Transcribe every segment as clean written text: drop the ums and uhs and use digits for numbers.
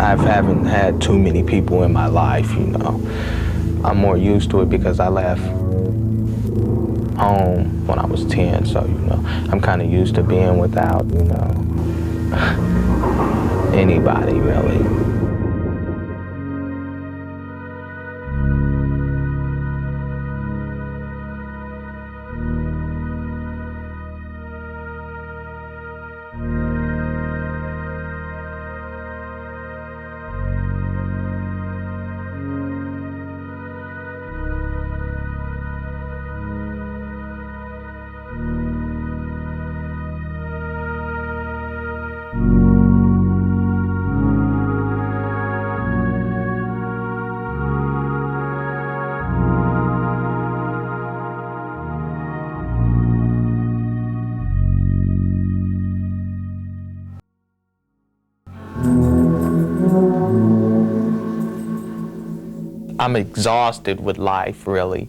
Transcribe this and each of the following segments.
I haven't had too many people in my life, you know. I'm more used to it because I left home when I was 10, so, you know, I'm kind of used to being without, you know, anybody, really. I'm exhausted with life, really.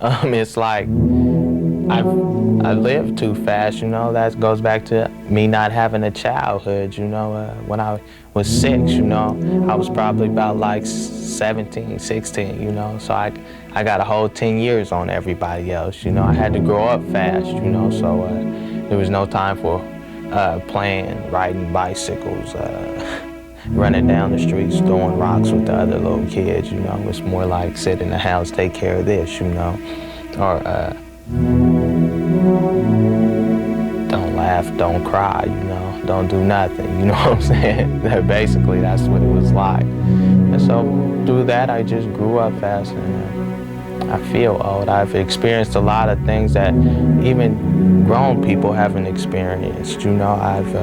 It's like I lived too fast, you know. That goes back to me not having a childhood, you know. When I was 6, you know, I was probably about like 17, 16, you know. So I got a whole 10 years on everybody else, you know. I had to grow up fast, you know, so there was no time for playing, riding bicycles, running down the streets, throwing rocks with the other little kids, you know. It's more like sit in the house, take care of this, you know. Or don't laugh, don't cry, you know. Don't do nothing, you know what I'm saying? Basically, that's what it was like. And so through that, I just grew up fast, and I feel old. I've experienced a lot of things that even grown people haven't experienced, you know. I've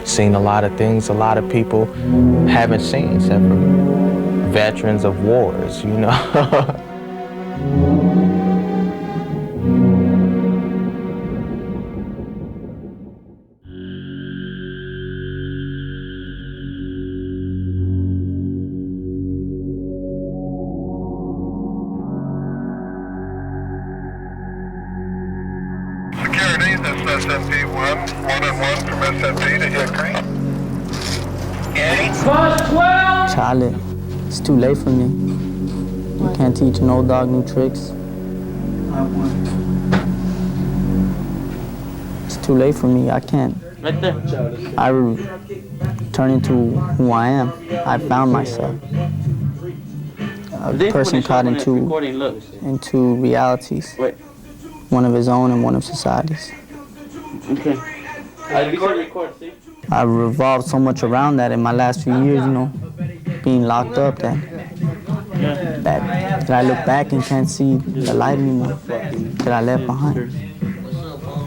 seen a lot of things a lot of people haven't seen, except for veterans of wars, you know. Security, this is SMP1, 1-on-1 from SMP to hit green. Charlie, it's too late for me. You can't teach an old dog new tricks. It's too late for me. I can't. Right there. I turn into who I am. I found myself. A person caught into realities. Wait. One of his own and one of society's. Okay. Record, see? I revolved so much around that in my last few years, you know, being locked up, that I look back and can't see the light anymore that I left behind.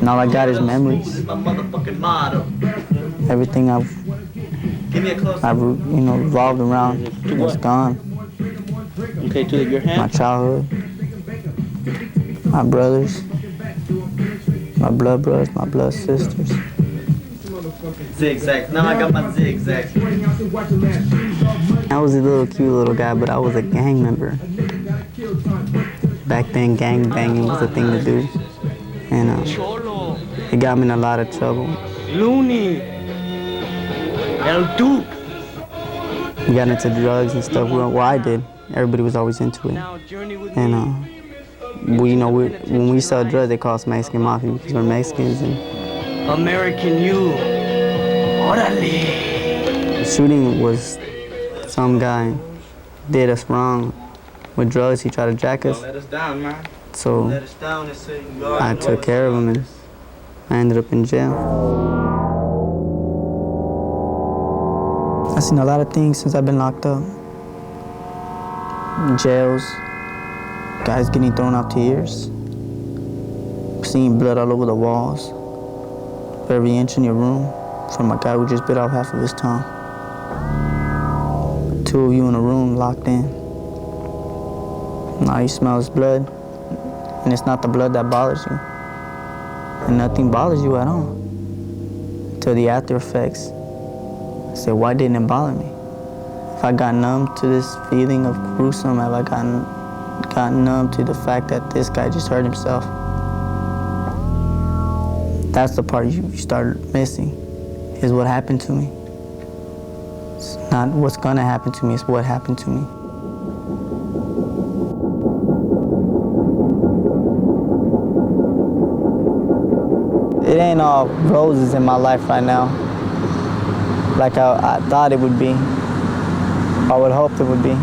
And all I got is memories. Everything I've you know, revolved around is gone. Okay, to your hand. My childhood, my brothers, my blood brothers, my blood sisters. Zigzag. Now I got my zigzag. I was a little cute little guy, but I was a gang member. Back then, gang banging was a thing to do. And it got me in a lot of trouble. Looney. El Duke. We got into drugs and stuff. Well, I did. Everybody was always into it. And when we sell drugs, they call us Mexican Mafia because we're Mexicans. And American you. Orale. the shooting was some guy did us wrong with drugs. He tried to jack us. Let us down, man. So Let us down and say, I took care of him, and I ended up in jail. I've seen a lot of things since I've been locked up. Jails, guys getting thrown out to ears, seeing blood all over the walls, every inch in your room, from a guy who just bit off half of his tongue. 2 of you in a room locked in. Now you smell his blood, and it's not the blood that bothers you. And nothing bothers you at all. Until the after effects. I said, why didn't it bother me? If I got numb to this feeling of gruesome, have I gotten numb to the fact that this guy just hurt himself? That's the part you start missing, is what happened to me. It's not what's gonna happen to me, it's what happened to me. It ain't all roses in my life right now, like I thought it would be. I would hope it would be.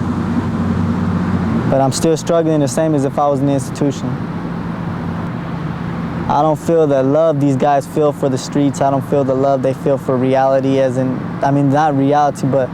But I'm still struggling the same as if I was in the institution. I don't feel the love these guys feel for the streets. I don't feel the love they feel for reality, as in, I mean, not reality, but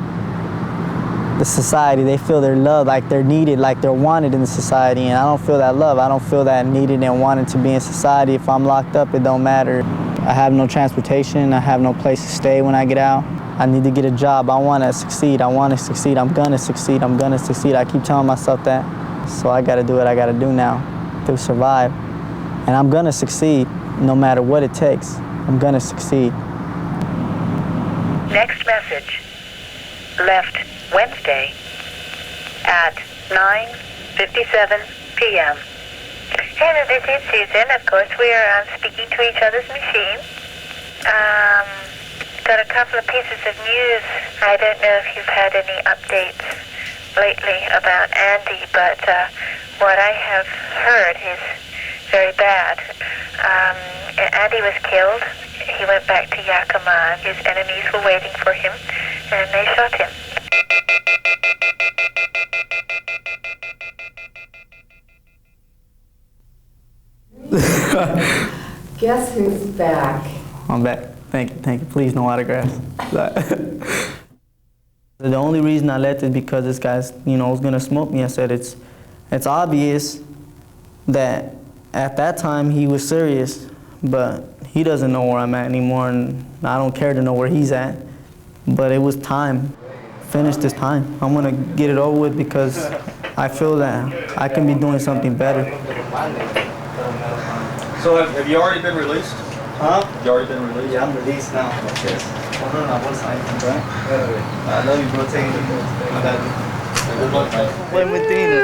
the society. They feel their love, like they're needed, like they're wanted in the society, and I don't feel that love. I don't feel that needed and wanted to be in society. If I'm locked up, it don't matter. I have no transportation. I have no place to stay when I get out. I need to get a job. I want to succeed. I want to succeed. I'm going to succeed. I'm going to succeed. I keep telling myself that. So I got to do what I got to do now to survive. And I'm going to succeed no matter what it takes. I'm going to succeed. Next message. Left Wednesday at 9:57 p.m. Hey, this is Susan. Of course, we are speaking to each other's machine. Got a couple of pieces of news. I don't know if you've had any updates lately about Andy, but what I have heard is very bad. Andy was killed. He went back to Yakima. His enemies were waiting for him, and they shot him. Guess who's back? I'm back. Thank you. Please, no autographs. The only reason I left is because this guy's, was gonna smoke me. I said it's obvious that at that time he was serious, but he doesn't know where I'm at anymore, and I don't care to know where he's at. But it was time. Finish this time. I'm gonna get it over with because I feel that I can be doing something better. So have you already been released? Huh? Have you already been released? Yeah, I'm released now. Okay. No, bolsa aí, right? I love you, bro. Take it. Good luck, man. Play Medina.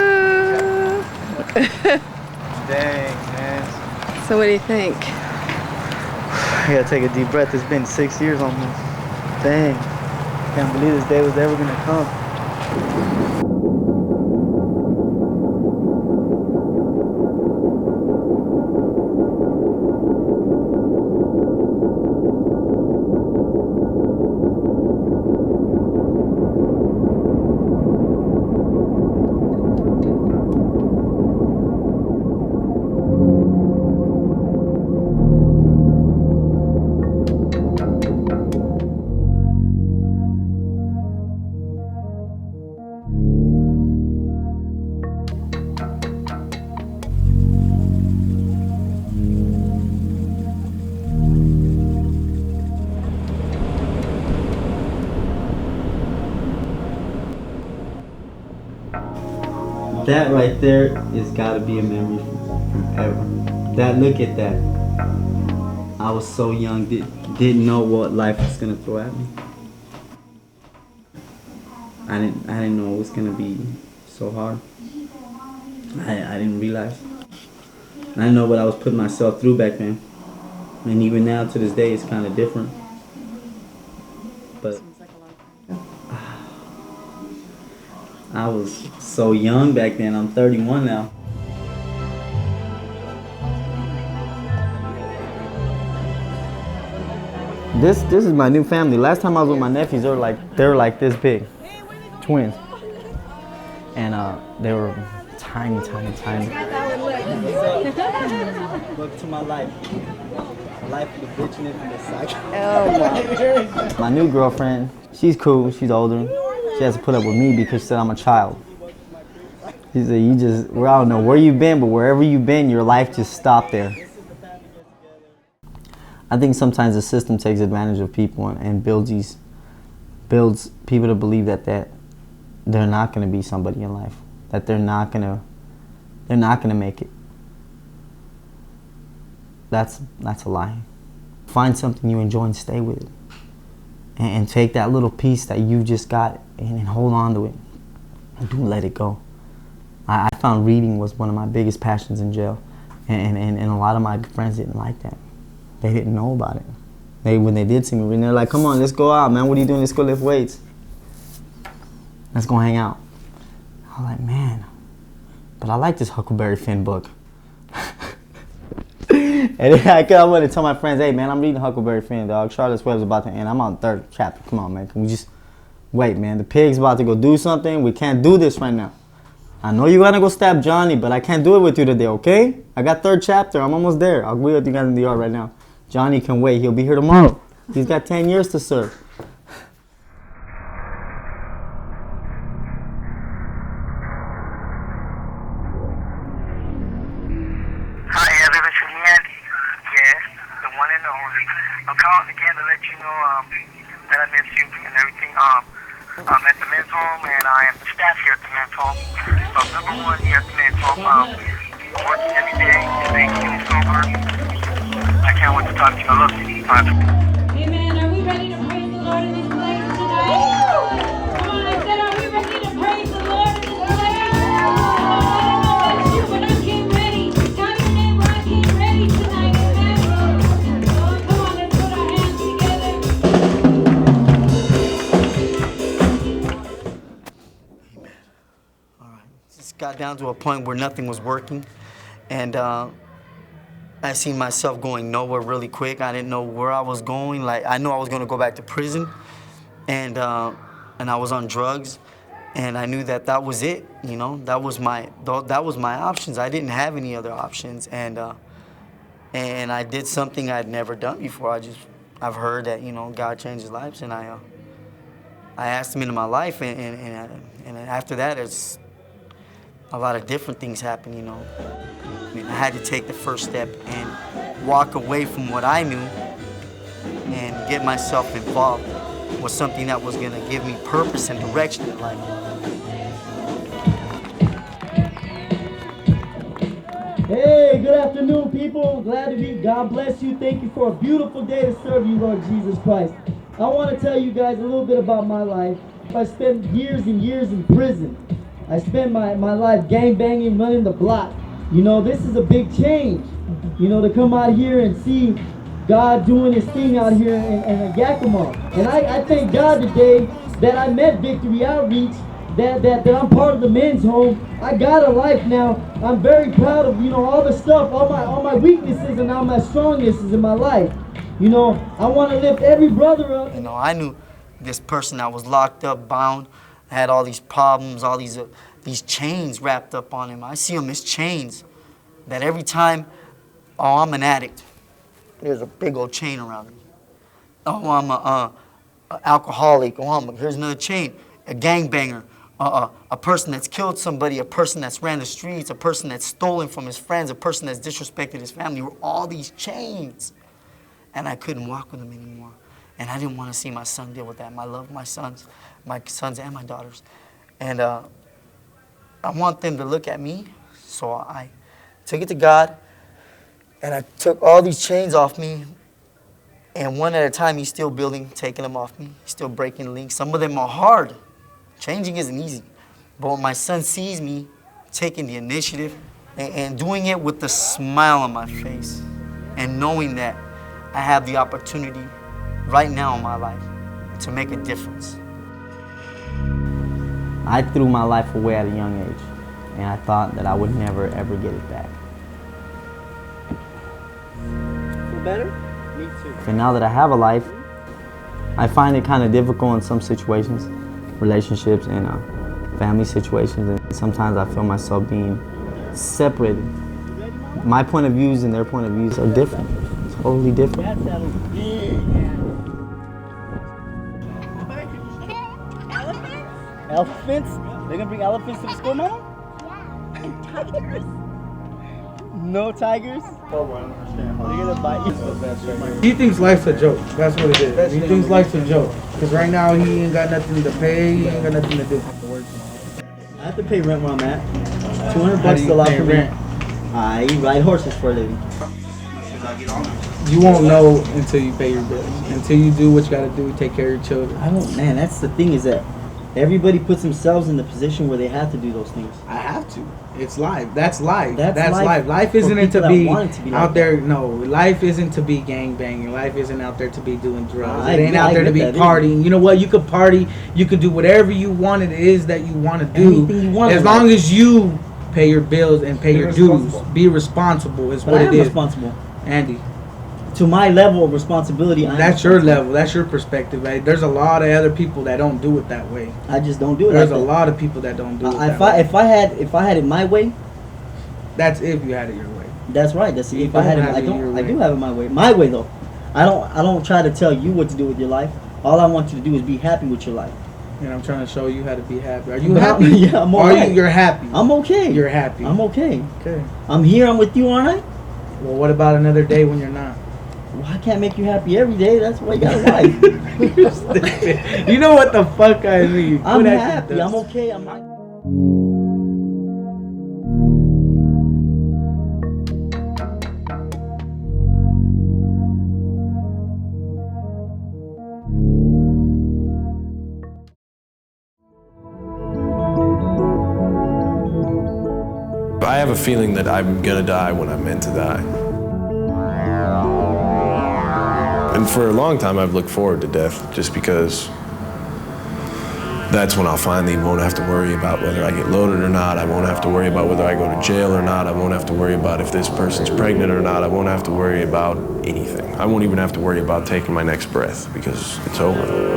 Dang, man. So what do you think? I gotta take a deep breath. It's been 6 years almost. Dang. Can't believe this day was ever gonna come. That right there is gotta be a memory forever. That, look at that. I was so young, didn't know what life was gonna throw at me. I didn't know it was gonna be so hard. I didn't realize. I didn't know what I was putting myself through back then. And even now to this day it's kinda different. But I was so young back then. I'm 31 now. This is my new family. Last time I was with my nephews, they were like this big, twins, and they were tiny. Look to my life. A life of the bitchiness and the psycho. Oh my new girlfriend, she's cool. She's older. She has to put up with me because she said I'm a child. She said, I don't know where you've been, but wherever you've been, your life just stopped there. I think sometimes the system takes advantage of people and builds people to believe that they're not going to be somebody in life, that they're not going to make it. That's a lie. Find something you enjoy and stay with it. And take that little piece that you just got and hold on to it. And don't let it go. I found reading was one of my biggest passions in jail. And a lot of my friends didn't like that. They didn't know about it. When they did see me reading, they're like, come on, let's go out, man. What are you doing? Let's go lift weights. Let's go hang out. I'm like, man, but I like this Huckleberry Finn book. And then I come up and tell my friends, hey man, I'm reading Huckleberry Finn, dog. Charlotte's Web's about to end. I'm on the 3rd chapter. Come on, man. Can we just wait, man? The pig's about to go do something. We can't do this right now. I know you're gonna go stab Johnny, but I can't do it with you today, okay? I got 3rd chapter. I'm almost there. I'll be with you guys in the yard right now. Johnny can wait. He'll be here tomorrow. He's got 10 years to serve. Hi, Heather, this is Andy. Yes, the one and only. I'm calling again to let you know that I miss you and everything. I'm at the men's home, and I am the staff here at the men's home. So I'm number 1 here at the men's home. Working every day, staying clean, sober. I can't wait to talk to you. I love you. Amen. Are we ready to praise the Lord in this place tonight? Come on, I said, are we ready to praise the Lord in this place? I don't know about you, but I came ready. Tell your neighbor I came ready tonight. Amen. Oh, come on, let's put our hands together. All right. Just got down to a point where nothing was working, and I seen myself going nowhere really quick. I didn't know where I was going. Like, I knew I was going to go back to prison, and I was on drugs, and I knew that that was it. You know, that was my options. I didn't have any other options, and I did something I'd never done before. I've heard that, you know, God changes lives, and I asked Him into my life, and after that, it's a lot of different things happened. You know. I mean, I had to take the first step and walk away from what I knew and get myself involved with something that was going to give me purpose and direction in life. Hey, good afternoon, people. Glad to be. God bless you. Thank you for a beautiful day to serve you, Lord Jesus Christ. I want to tell you guys a little bit about my life. I spent years and years in prison. I spent my life gang banging, running the block. You know, this is a big change, you know, to come out here and see God doing His thing out here in Yakima. And I thank God today that I met Victory Outreach, that I'm part of the men's home. I got a life now. I'm very proud of, you know, all the stuff, all my weaknesses and all my strongnesses in my life. You know, I want to lift every brother up. You know, I knew this person that was locked up, bound, had all these problems, all these chains wrapped up on him. I see them as chains that every time, oh, I'm an addict, there's a big old chain around me. Oh, I'm a alcoholic. Oh, here's another chain. A gangbanger, a person that's killed somebody, a person that's ran the streets, a person that's stolen from his friends, a person that's disrespected his family. Were all these chains. And I couldn't walk with them anymore. And I didn't want to see my son deal with that. I love my sons and my daughters. And I want them to look at me, so I took it to God, and I took all these chains off me, and one at a time, He's still building, taking them off me. He's still breaking links. Some of them are hard. Changing isn't easy. But when my son sees me taking the initiative and doing it with a smile on my face, and knowing that I have the opportunity right now in my life to make a difference. I threw my life away at a young age, and I thought that I would never, ever get it back. Feel better? Me too. And now that I have a life, I find it kind of difficult in some situations, relationships and family situations, and sometimes I feel myself being separated. My point of views and their point of views are different, totally different. Elephants? They're gonna bring elephants to the school, Mama? Yeah, and tigers. No tigers? Oh, I don't understand. They're gonna bite you. He thinks life's a joke. That's what it is. He thinks life's a joke. Because right now he ain't got nothing to pay. He ain't got nothing to do. I have to pay rent where I'm at. $200 is a lot for rent. I ride horses for a living. You won't know until you pay your bills. Until you do what you gotta do, take care of your children. Man, that's the thing is that Everybody puts themselves in the position where they have to do those things. I have to. It's life. That's life. That's life. Life isn't for to people be, that want it to be like out there. that. No, life isn't to be gang banging. Life isn't out there to be doing drugs. I It ain't out there to be get that, partying. You know what? You could party. You could do whatever you want. It is that you want to do. Anything you want as in long life. as you pay your bills and pay Be your dues. responsible. Be responsible. Is But what I it am is. responsible. Andy, To my level of responsibility, I'm that's your responsible. level. That's your perspective. Right? There's a lot of other people that don't do it that way. I just don't do it. There's like a that. lot of people that don't do it that If way. I had it my way, That's if you had it your way. that's right. That's You if I had don't it. have I it don't. your I way. do have it my way. My way though. I don't try to tell you what to do with your life. All I want you to do is be happy with your life. And I'm trying to show you how to be happy. Are you But happy? yeah, I'm Are alright. you're happy? I'm okay. You're happy. I'm okay. Okay. I'm here. I'm with you, aren't I? Well, what about another day when you're not? Well, I can't make you happy every day. That's why you got a wife. You know what the fuck I mean? I'm Quit acting happy. dumb. I'm okay. I'm not. I have a feeling that I'm gonna die when I'm meant to die. And for a long time, I've looked forward to death just because that's when I'll finally won't have to worry about whether I get loaded or not. I won't have to worry about whether I go to jail or not. I won't have to worry about if this person's pregnant or not. I won't have to worry about anything. I won't even have to worry about taking my next breath because it's over.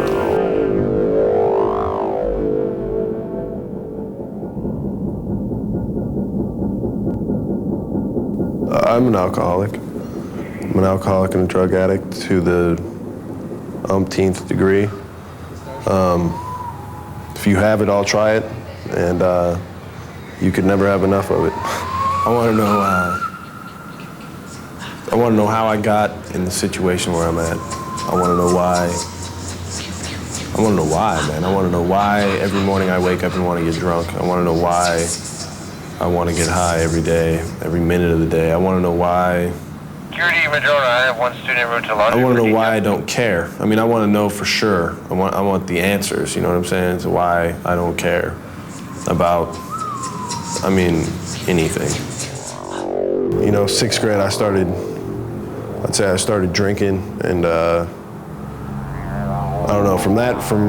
I'm an alcoholic. I'm an alcoholic and a drug addict to the umpteenth degree. If you have it, I'll try it, and you could never have enough of it. I want to know how I got in the situation where I'm at. I want to know why. I want to know why, man. I want to know why every morning I wake up and want to get drunk. I want to know why I want to get high every day, every minute of the day. I want to know why. Security, Madrona, I have one student en route to London. I want to know why I don't care. I mean, I want to know for sure. I want the answers, you know what I'm saying, to why I don't care about, I mean, anything. You know, 6th grade, I'd say I started drinking, and I don't know, from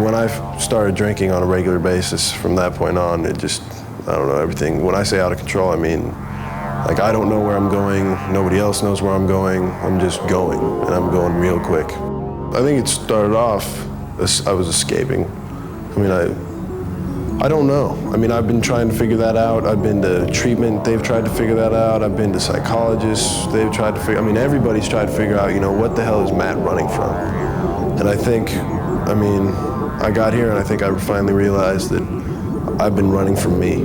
when I started drinking on a regular basis, from that point on, it just, I don't know, everything. When I say out of control, I mean, like, I don't know where I'm going, nobody else knows where I'm going, I'm just going, and I'm going real quick. I think it started off as I was escaping. I mean, I don't know. I mean, I've been trying to figure that out. I've been to treatment, they've tried to figure that out. I've been to psychologists, they've tried to figure, I mean, everybody's tried to figure out, you know, what the hell is Matt running from? And I think, I mean, I got here and I think I finally realized that I've been running from me.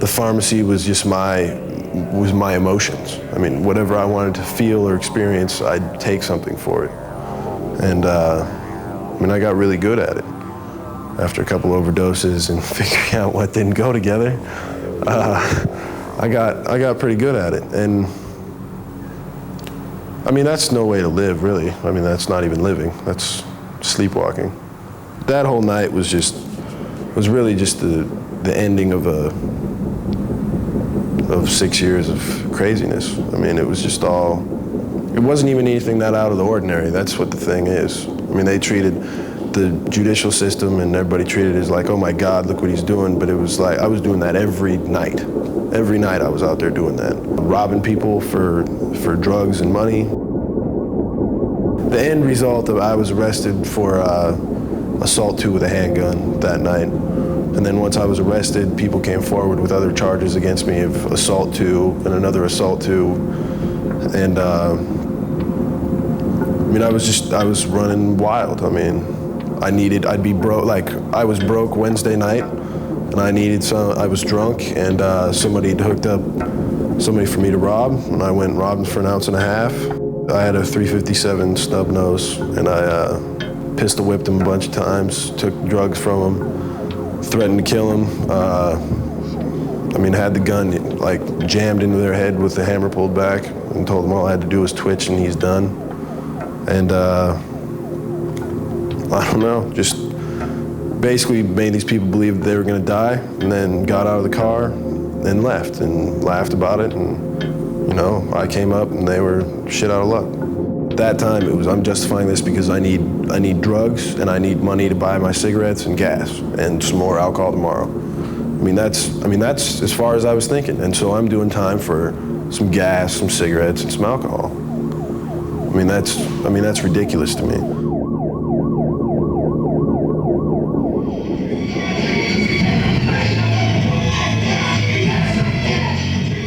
The pharmacy was just my emotions. I mean, whatever I wanted to feel or experience, I'd take something for it. And I mean, I got really good at it. After a couple overdoses and figuring out what didn't go together, I got pretty good at it. And I mean, that's no way to live, really. I mean, that's not even living. That's sleepwalking. That whole night was really just the ending of 6 years of craziness. I mean, it was just all, it wasn't even anything that out of the ordinary. That's what the thing is. I mean, they treated the judicial system and everybody treated it as like, oh my God, look what he's doing. But it was like, I was doing that every night. Every night I was out there doing that. Robbing people for drugs and money. The end result of I was arrested for assault 2 with a handgun that night. And then once I was arrested, people came forward with other charges against me of assault 2 and another assault 2. And I mean, I was running wild. I mean, I'd be broke, like I was broke Wednesday night and I was drunk and somebody had hooked up somebody for me to rob and I went and robbed him for 1.5 ounces. I had a .357 snub nose and I pistol whipped him a bunch of times, took drugs from him, threatened to kill him. I mean, had the gun like jammed into their head with the hammer pulled back and told them all I had to do was twitch and he's done. And I don't know, just basically made these people believe that they were going to die, and then got out of the car and left and laughed about it. And, you know, I came up and they were shit out of luck. At that time, it was, I'm justifying this because I need drugs and I need money to buy my cigarettes and gas and some more alcohol tomorrow. I mean, that's as far as I was thinking. And so I'm doing time for some gas, some cigarettes, and some alcohol. I mean, that's ridiculous to me.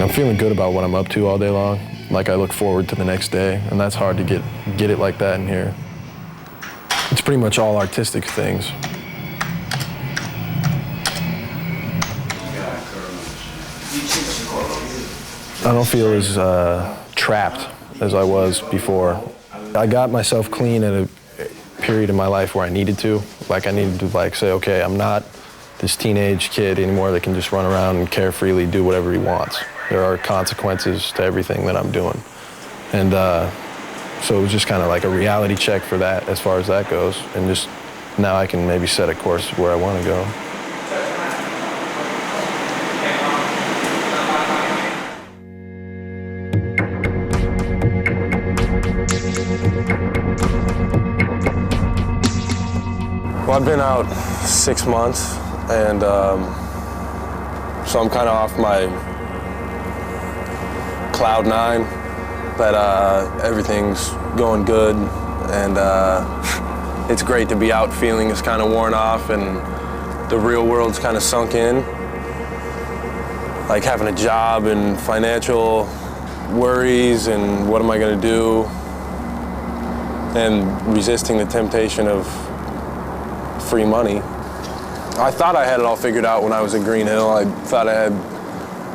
I'm feeling good about what I'm up to all day long. Like, I look forward to the next day, and that's hard to get it like that in here. It's pretty much all artistic things. I don't feel as trapped as I was before. I got myself clean at a period in my life where I needed to. Like, I needed to say, okay, I'm not this teenage kid anymore that can just run around and carefreely do whatever he wants. There are consequences to everything that I'm doing. And so it was just kind of like a reality check for that as far as that goes. And just now I can maybe set a course where I want to go. Well, I've been out 6 months, and so I'm kind of off my cloud 9, that everything's going good, and it's great to be out feeling it's kind of worn off and the real world's kind of sunk in. Like having a job and financial worries and what am I going to do, and resisting the temptation of free money. I thought I had it all figured out when I was at Green Hill. I thought I had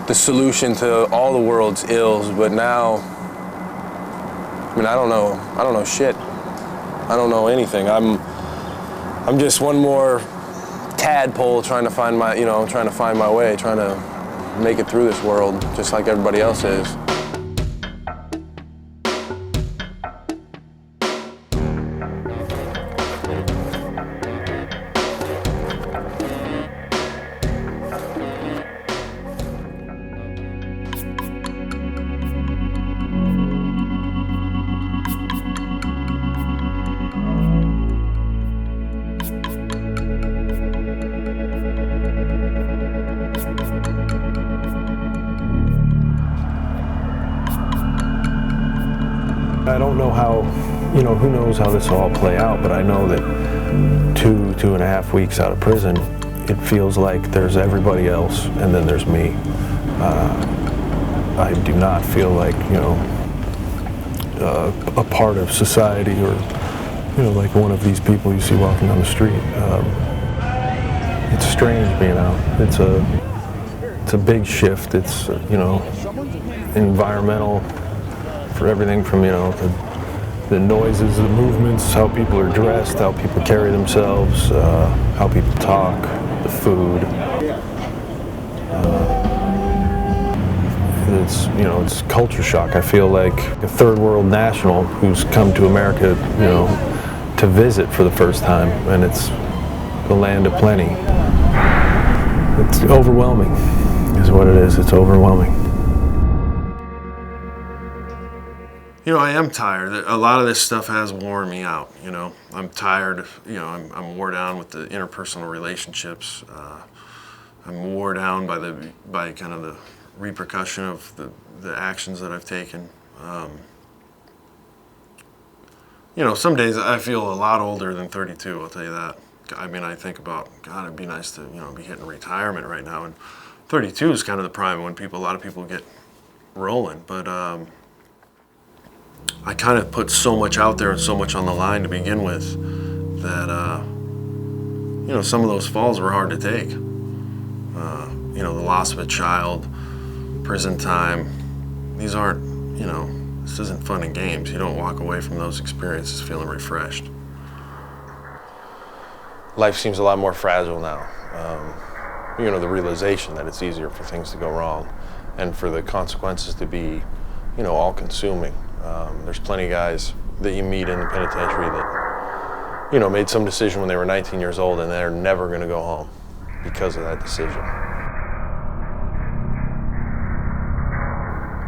the solution to all the world's ills, but now, I mean, I don't know shit. I don't know anything. I'm just one more tadpole trying to find my way, trying to make it through this world, just like everybody else is. I don't know how, who knows how this will all play out, but I know that 2.5 weeks out of prison, it feels like there's everybody else and then there's me. I do not feel like, a part of society or, like one of these people you see walking down the street. It's strange being out. It's a big shift. It's, environmental. For everything from, the noises, the movements, how people are dressed, how people carry themselves, how people talk, the food. It's culture shock. I feel like a third world national who's come to America, to visit for the first time, and it's the land of plenty. It's overwhelming, is what it is. It's overwhelming. I am tired. A lot of this stuff has worn me out, I'm tired, I'm wore down with the interpersonal relationships. I'm wore down by kind of the repercussion of the actions that I've taken. Some days I feel a lot older than 32, I'll tell you that. I mean, I think about, God, it'd be nice to, be hitting retirement right now. And 32 is kind of the prime when a lot of people get rolling. But I kind of put so much out there and so much on the line to begin with that, some of those falls were hard to take. The loss of a child, prison time, these aren't, this isn't fun and games. You don't walk away from those experiences feeling refreshed. Life seems a lot more fragile now. The realization that it's easier for things to go wrong and for the consequences to be, all-consuming. There's plenty of guys that you meet in the penitentiary that, you know, made some decision when they were 19 years old and they're never going to go home because of that decision.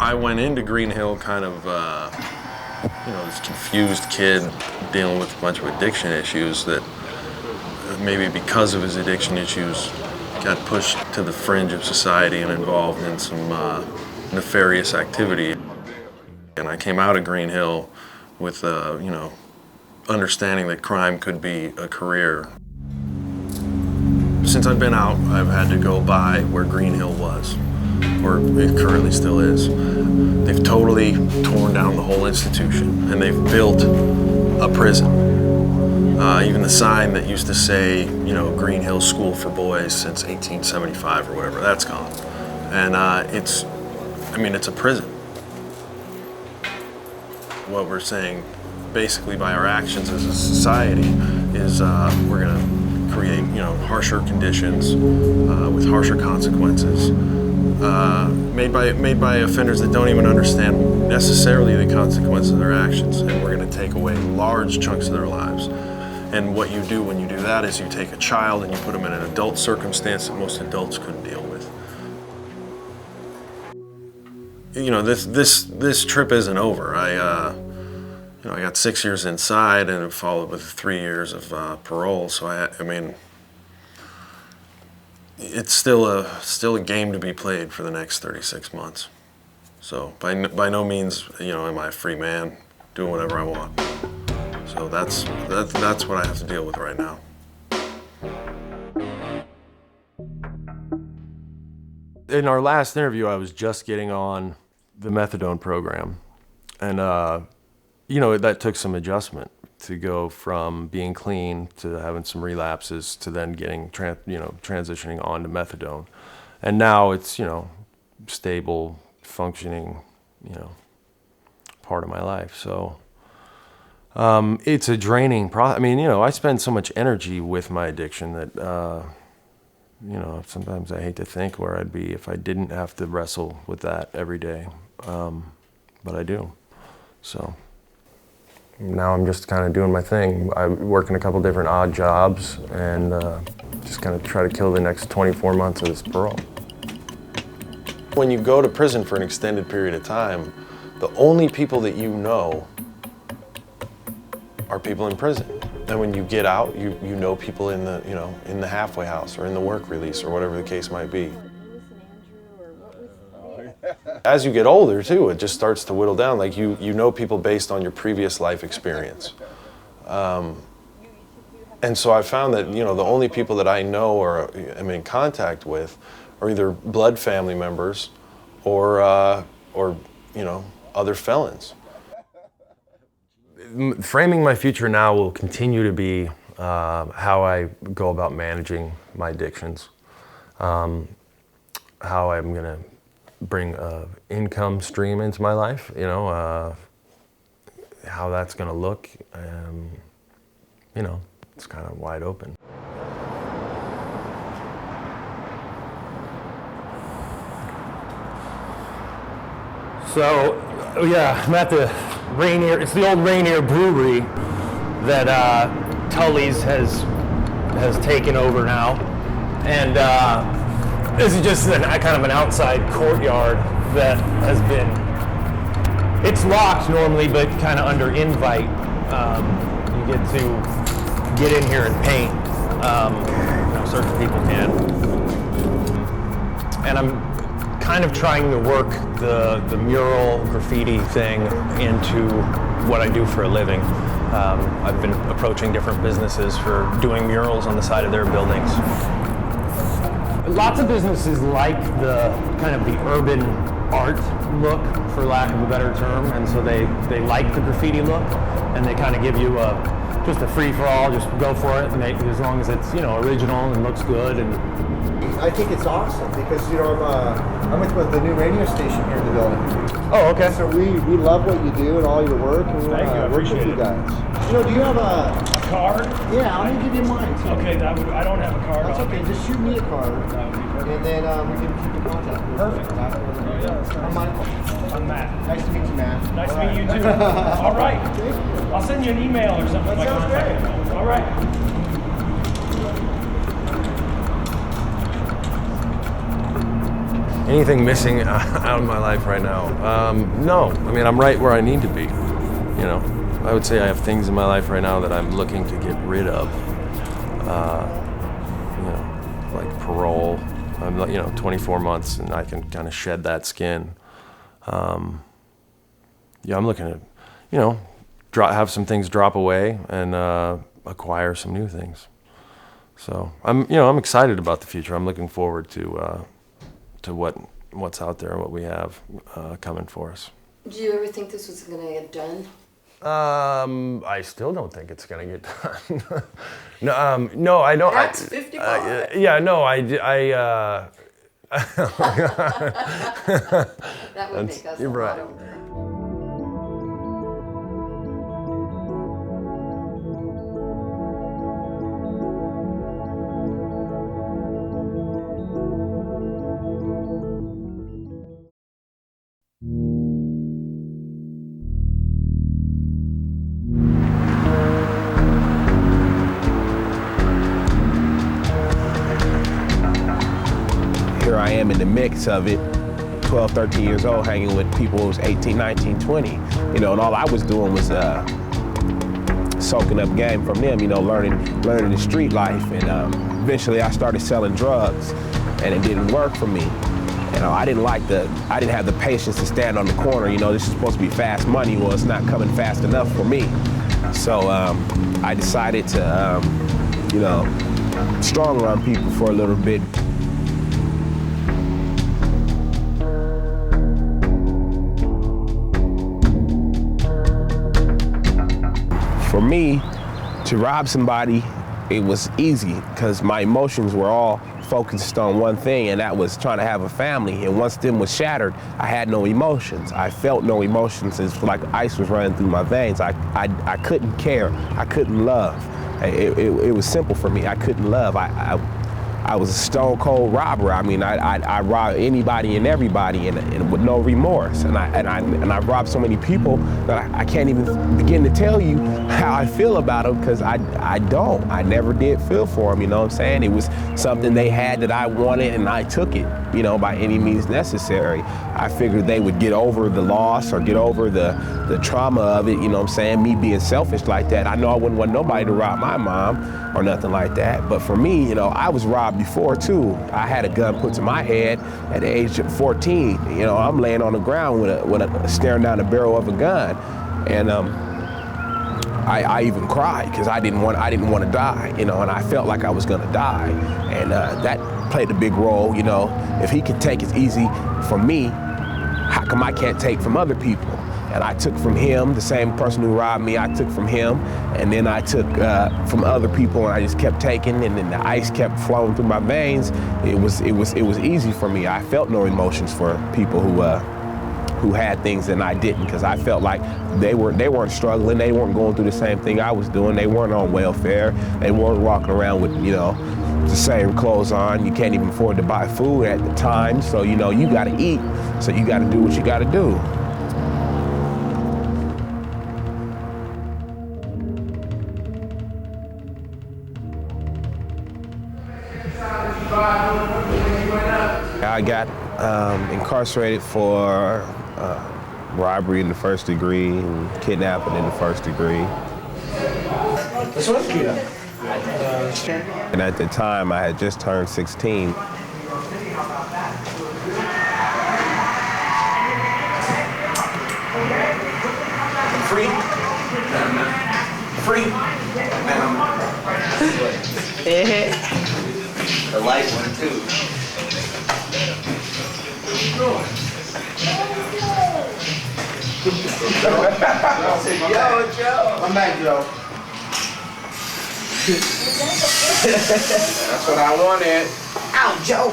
I went into Green Hill kind of, you know, this confused kid dealing with a bunch of addiction issues that maybe because of his addiction issues got pushed to the fringe of society and involved in some nefarious activity. And I came out of Green Hill with, you know, understanding that crime could be a career. Since I've been out, I've had to go by where Green Hill was, or it currently still is. They've totally torn down the whole institution, and they've built a prison. Even the sign that used to say, you know, Green Hill School for Boys since 1875 or whatever, that's gone. And it's a prison. What we're saying, basically by our actions as a society, is we're going to create, you know, harsher conditions with harsher consequences, made by offenders that don't even understand necessarily the consequences of their actions, and we're going to take away large chunks of their lives. And what you do when you do that is you take a child and you put them in an adult circumstance that most adults couldn't deal with. You know, this trip isn't over. You know, I got 6 years inside and it followed with 3 years of parole. So I mean, it's still a game to be played for the next 36 months. So by no means, you know, am I a free man doing whatever I want. So that's what I have to deal with right now. In our last interview, I was just getting on the methadone program, and you know, that took some adjustment to go from being clean to having some relapses to then getting transitioning on to methadone, and now it's, you know, stable, functioning, you know, part of my life. So. It's a draining process. I mean, you know, I spend so much energy with my addiction that, you know, sometimes I hate to think where I'd be if I didn't have to wrestle with that every day. But I do. So now I'm just kind of doing my thing. I work in a couple different odd jobs and just kind of try to kill the next 24 months of this parole. When you go to prison for an extended period of time, the only people that you know are people in prison. And when you get out, you know people in the, you know, in the halfway house or in the work release or whatever the case might be. As you get older too, it just starts to whittle down. Like you know people based on your previous life experience. And so I found that, you know, the only people that I know or am in contact with are either blood family members or you know, other felons. Framing my future now will continue to be how I go about managing my addictions, how I'm going to bring an income stream into my life, you know, how that's going to look, you know, it's kind of wide open. So, yeah, I'm at the Rainier, it's the old Rainier Brewery that Tully's has taken over now. And this is just kind of an outside courtyard that has been, it's locked normally, but kind of under invite. You get to get in here and paint. You know, certain people can. And I'm kind of trying to work the mural graffiti thing into what I do for a living. I've been approaching different businesses for doing murals on the side of their buildings. Lots of businesses like the kind of the urban art look, for lack of a better term, and so they like the graffiti look, and they kind of give you just a free-for-all, just go for it, and as long as it's, you know, original and looks good. And I think it's awesome because, you know, I'm with the new radio station here in the building. Oh, okay. So we love what you do and all your work, and we want to work with you guys. You know, do you have a card? Yeah, I'll need to give you mine too. Okay, I don't have a card. That's okay. Just shoot me a card, and then we can keep in contact. Perfect. I'm Michael. I'm Matt. Nice to meet you, Matt. Nice to meet you too. All right. I'll send you an email or something. That sounds great. All right. Anything missing out of my life right now? No. I mean, I'm right where I need to be. You know, I would say I have things in my life right now that I'm looking to get rid of. You know, like parole. I'm, 24 months, and I can kind of shed that skin. Yeah, I'm looking to, have some things drop away and acquire some new things. So I'm excited about the future. I'm looking forward to what's out there and what we have coming for us. Did you ever think this was going to get done? I still don't think it's gonna get done. No, I don't. That's 55. Yeah, no, I. That would make us You're right. a lot older. Here I am in the mix of it, 12, 13 years old, hanging with people who was 18, 19, 20. And all I was doing was soaking up game from them, learning the street life. And eventually I started selling drugs, and it didn't work for me. I didn't have the patience to stand on the corner. This is supposed to be fast money. Well, it's not coming fast enough for me. So I decided to, strong arm people for a little bit. For me, to rob somebody, it was easy because my emotions were all focused on one thing, and that was trying to have a family. And once them was shattered, I had no emotions. I felt no emotions. It's like ice was running through my veins. I couldn't care. I couldn't love. It was simple for me. I couldn't love. I was a stone cold robber. I mean, I robbed anybody and everybody, and with no remorse. And I robbed so many people that I can't even begin to tell you how I feel about them, because I don't. I never did feel for them. You know what I'm saying? It was something they had that I wanted, and I took it. By any means necessary. I figured they would get over the loss or get over the trauma of it. You know what I'm saying? Me being selfish like that. I know I wouldn't want nobody to rob my mom or nothing like that. But for me, I was robbed before too. I had a gun put to my head at the age of 14. I'm laying on the ground staring down the barrel of a gun, and I even cried because I didn't want to die. And I felt like I was gonna die, and that played a big role. If he could take it easy from me, how come I can't take from other people? And I took from him, the same person who robbed me, I took from him, and then I took from other people, and I just kept taking, and then the ice kept flowing through my veins. It was easy for me. I felt no emotions for people who had things and I didn't, because I felt like they weren't struggling, they weren't going through the same thing I was doing, they weren't on welfare, they weren't walking around with, the same clothes on. You can't even afford to buy food at the time, so you gotta eat, so you gotta do what you gotta do. I got incarcerated for robbery in the first degree and kidnapping in the first degree. And at the time, I had just turned 16. Free? Free? The light one, too. Yo, Joe. I'm back, Joe. That's what I wanted. Ow, Joe.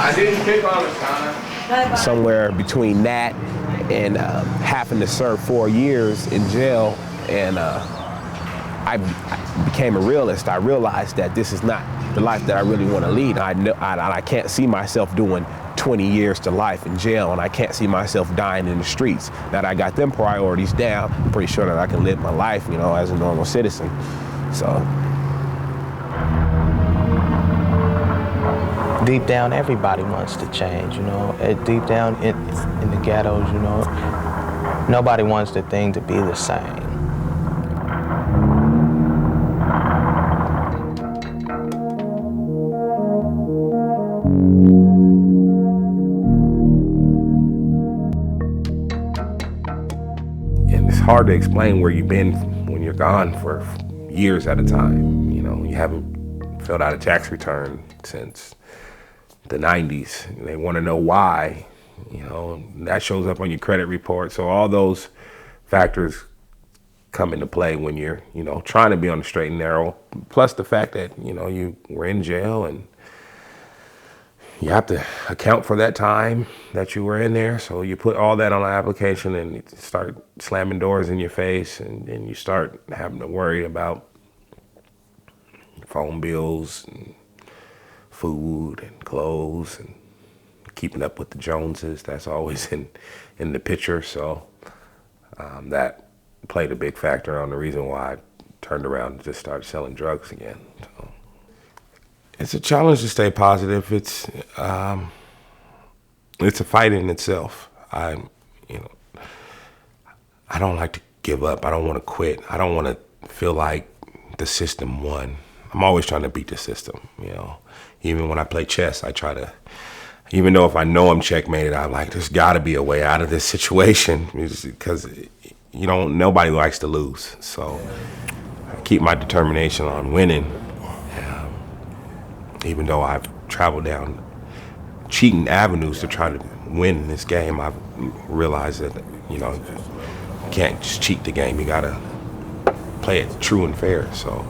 I didn't pick on it, Connor. Somewhere between that and having to serve 4 years in jail, and I became a realist. I realized that this is not the life that I really want to lead. I can't see myself doing 20 years to life in jail, and I can't see myself dying in the streets. Now that I got them priorities down, I'm pretty sure that I can live my life, you know, as a normal citizen. So. Deep down, everybody wants to change, you know. Deep down in the ghettos, you know, nobody wants the thing to be the same. And it's hard to explain where you've been when you're gone for years at a time. You know, you haven't filled out a tax return since the 90s. They want to know why, you know, that shows up on your credit report. So all those factors come into play when you're, you know, trying to be on the straight and narrow. Plus the fact that, you know, you were in jail and you have to account for that time that you were in there. So you put all that on an application and you start slamming doors in your face, and then you start having to worry about phone bills and food and clothes and keeping up with the Joneses. That's always in the picture. So that played a big factor on the reason why I turned around and just started selling drugs again. So it's a challenge to stay positive. It's a fight in itself. I don't like to give up. I don't want to quit. I don't want to feel like the system won. I'm always trying to beat the system, you know. Even when I play chess, I try to, even though if I know I'm checkmated, I'm like, there's got to be a way out of this situation, because you don't, nobody likes to lose. So I keep my determination on winning. Even though I've traveled down cheating avenues to try to win in this game, I've realized that, you know, you can't just cheat the game. You got to play it true and fair. So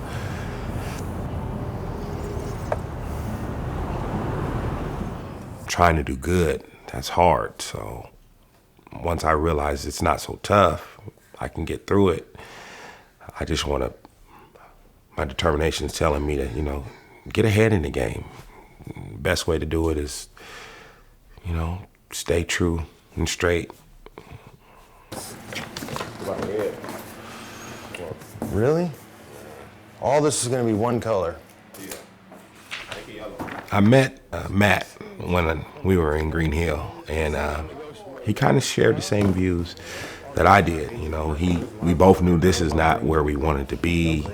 trying to do good, that's hard. So once I realize it's not so tough, I can get through it. I just want to, my determination is telling me to, you know, get ahead in the game. Best way to do it is, you know, stay true and straight. Really? All this is going to be one color. I met Matt when we were in Green Hill, and he kind of shared the same views that I did. You know, we both knew this is not where we wanted to be.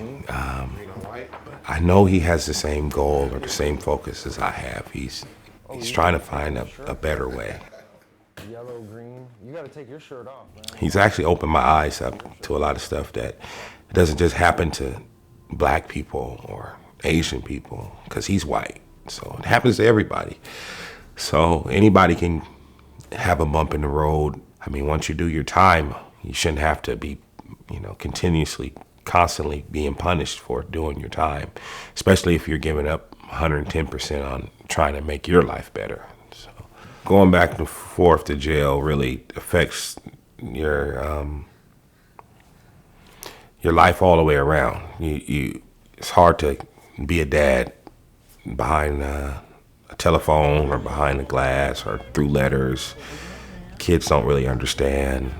I know he has the same goal or the same focus as I have. He's trying to find a better way. Yellow, green. You got to take your shirt off, man. He's actually opened my eyes up to a lot of stuff that doesn't just happen to black people or Asian people, because he's white. So it happens to everybody. So anybody can have a bump in the road. I mean, once you do your time, you shouldn't have to be, you know, constantly being punished for doing your time, especially if you're giving up 110% on trying to make your life better. So going back and forth to jail really affects your life all the way around. It's hard to be a dad behind a telephone or behind a glass or through letters. Kids don't really understand.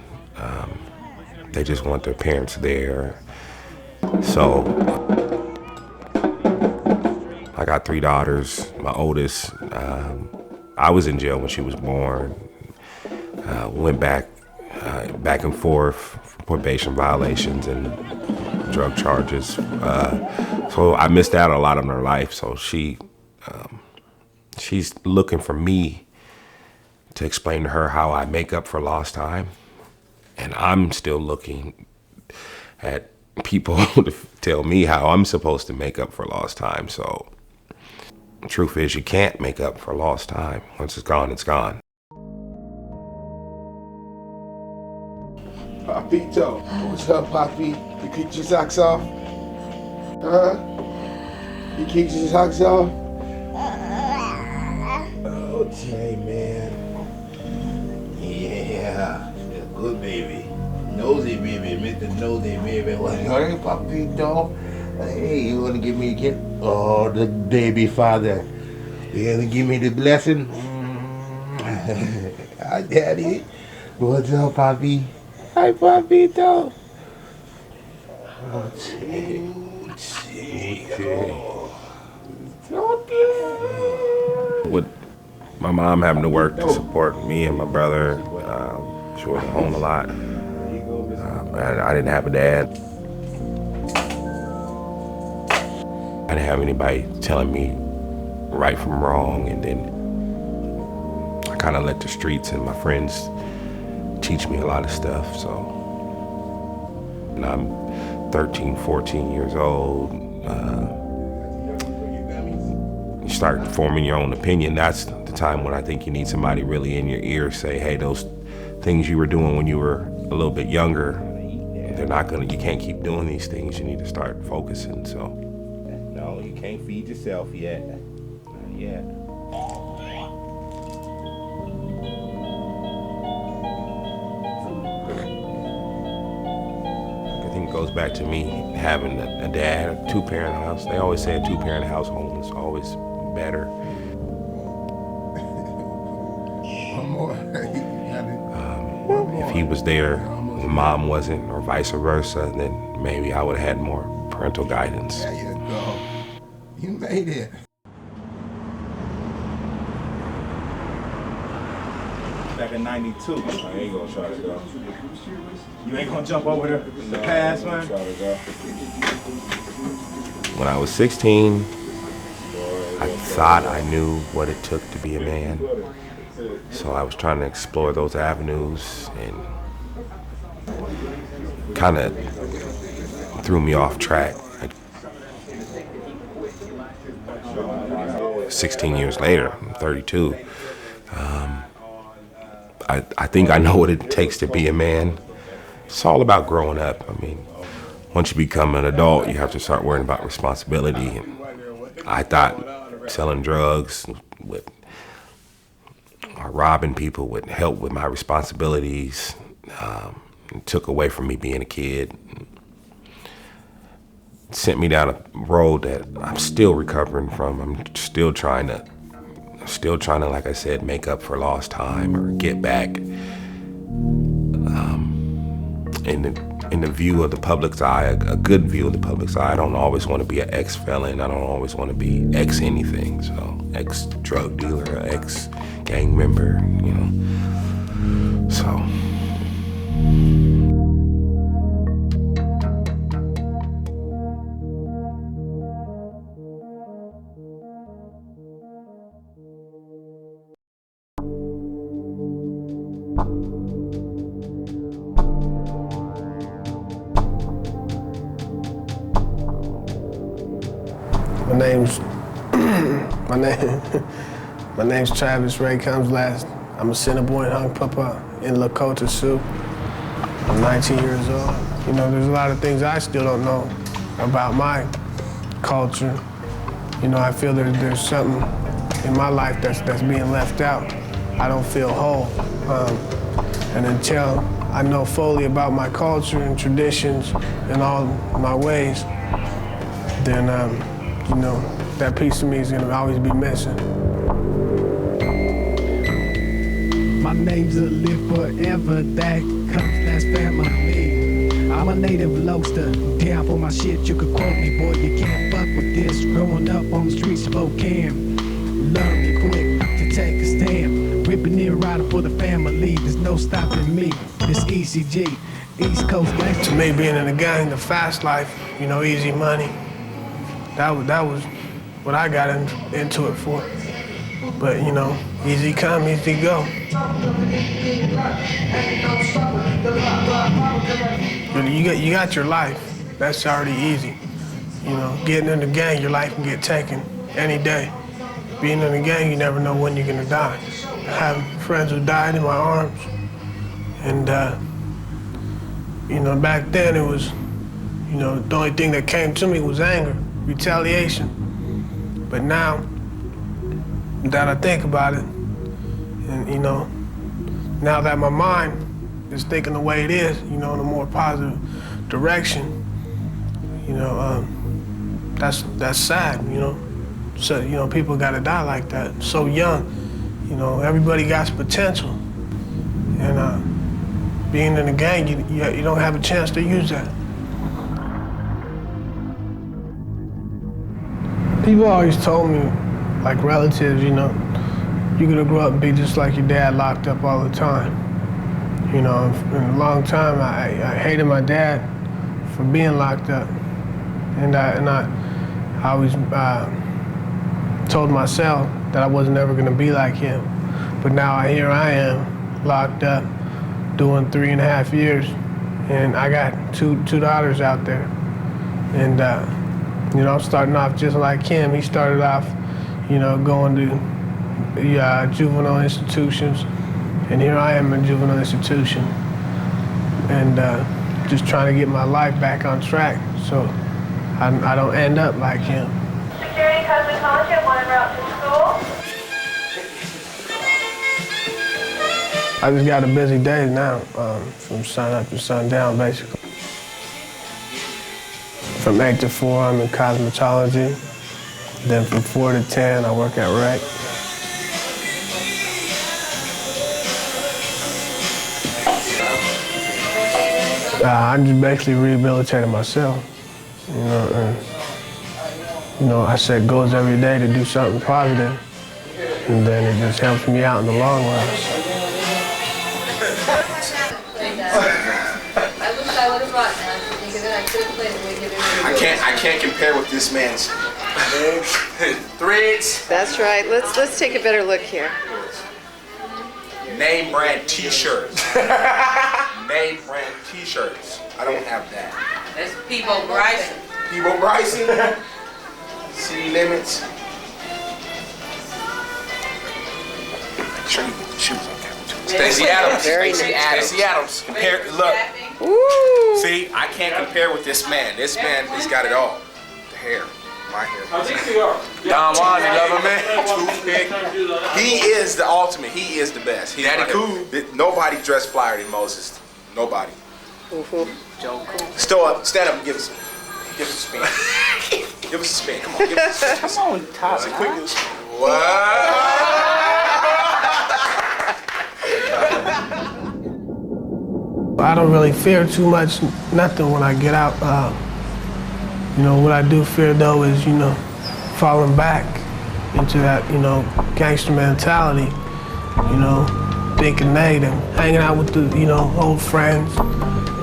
They just want their parents there. So I got 3 daughters. My oldest, I was in jail when she was born. Went back and forth for probation violations and drug charges. So I missed out on a lot of her life. So she's looking for me to explain to her how I make up for lost time. And I'm still looking at people to tell me how I'm supposed to make up for lost time. So the truth is, you can't make up for lost time. Once it's gone, it's gone. Papito, what's up, Papi? You kicked your socks off? Huh? You kicked your socks off? Okay, man. Yeah, good baby. Nosy baby, Mr. Nosy baby. Hey, Papito. Hey, you wanna give me a gift? Oh, the baby father. You gonna give me the blessing? Hi, Daddy. What's up, Papi? Hi, Papito. With my mom having to work to support me and my brother, she wasn't home a lot. I didn't have a dad. I didn't have anybody telling me right from wrong, and then I kind of let the streets and my friends teach me a lot of stuff. So when I'm 13, 14 years old, you start forming your own opinion. That's the time when I think you need somebody really in your ear say, hey, those things you were doing when you were a little bit younger, you can't keep doing these things. You need to start focusing. So, no, you can't feed yourself yet. Not yet. I think it goes back to me having a dad, a two-parent house. They always say a two-parent household is always better. One more. If he was there, mom wasn't, or vice versa, then maybe I would have had more parental guidance. There you go. You made it. Back in 92. I ain't gonna try to go. You ain't gonna jump over the pass, man? When I was 16, I thought I knew what it took to be a man. So I was trying to explore those avenues, and kind of threw me off track. 16 years later, I'm 32. I think I know what it takes to be a man. It's all about growing up. I mean, once you become an adult, you have to start worrying about responsibility. And I thought selling drugs or robbing people would help with my responsibilities. It took away from me being a kid. It sent me down a road that I'm still recovering from. I'm still trying to, like I said, make up for lost time or get back. In the view of the public's eye, a good view of the public's eye. I don't always want to be an ex-felon. I don't always want to be ex-anything. So ex-drug dealer, ex-gang member, you know. So. My name's Travis Ray Comes Last. I'm a Cinnabon hung papa in Lakota Sioux. I'm 19 years old. You know, there's a lot of things I still don't know about my culture. You know, I feel there's something in my life that's being left out. I don't feel whole. And until I know fully about my culture and traditions and all my ways, then, you know, that piece of me is gonna always be missing. My name's a live forever, that comes last family. I'm a native loaster, down for my shit, you could quote me, boy, you can't fuck with this. Growing up on the streets of Spokane, learning quick to take a stand. Ripping and riding for the family, there's no stopping me. It's ECG, East Coast gang. To me, being in the gang, the fast life, you know, easy money, that was what I got into it for. But, you know, easy come, easy go. You got your life. That's already easy. You know, getting in the gang, your life can get taken any day. Being in the gang, you never know when you're gonna die. I have friends who died in my arms. And, you know, back then it was, you know, the only thing that came to me was anger, retaliation. But now that I think about it, and, you know, now that my mind is thinking the way it is, you know, in a more positive direction, you know, that's sad, you know. So, you know, people gotta die like that, so young, You know, everybody got potential. And being in the gang, you don't have a chance to use that. People always told me, like relatives, you know, you're gonna grow up and be just like your dad, locked up all the time. You know, in a long time, I hated my dad for being locked up. And I always told myself that I wasn't ever gonna be like him. But now here I am, locked up, doing 3.5 years, and I got two daughters out there. And you know, I'm starting off just like him. He started off, you know, going to juvenile institutions, and here I am in juvenile institution, and just trying to get my life back on track so I don't end up like him. Security cosmetology, one en route to school. I just got a busy day now, from sun up to sundown, basically. From 8 to 4, I'm in cosmetology. Then from 4 to 10, I work at Rec. I just basically rehabilitated myself, you know, and you know, I set goals every day to do something positive, and then it just helps me out in the long run. I can't compare with this man's threads. That's right. Let's take a better look here. Name brand t-shirts. Name brand t-shirts. I don't have that. That's Peebo Bryson. Peebo Bryson. City limits. Show you the shoes on camera too. Stacey Adams. Stacey Adams. Compare. Look. Ooh. See, I can't compare with this man. This man has got it all. The hair. My hair. Don Juan, you love him, man? Toothpick. He is the ultimate. He is the best. He's Daddy Cool. Nobody dressed flyer than Moses. Nobody. Joe Cool. Stand up and give us a spin. Give us a spin. Come on, give us a spin. Come on, Tyler. It's a quick little spin. I don't really fear too much, nothing when I get out. You know, what I do fear though is, you know, falling back into that, you know, gangster mentality, you know, thinking negative, hanging out with the, you know, old friends,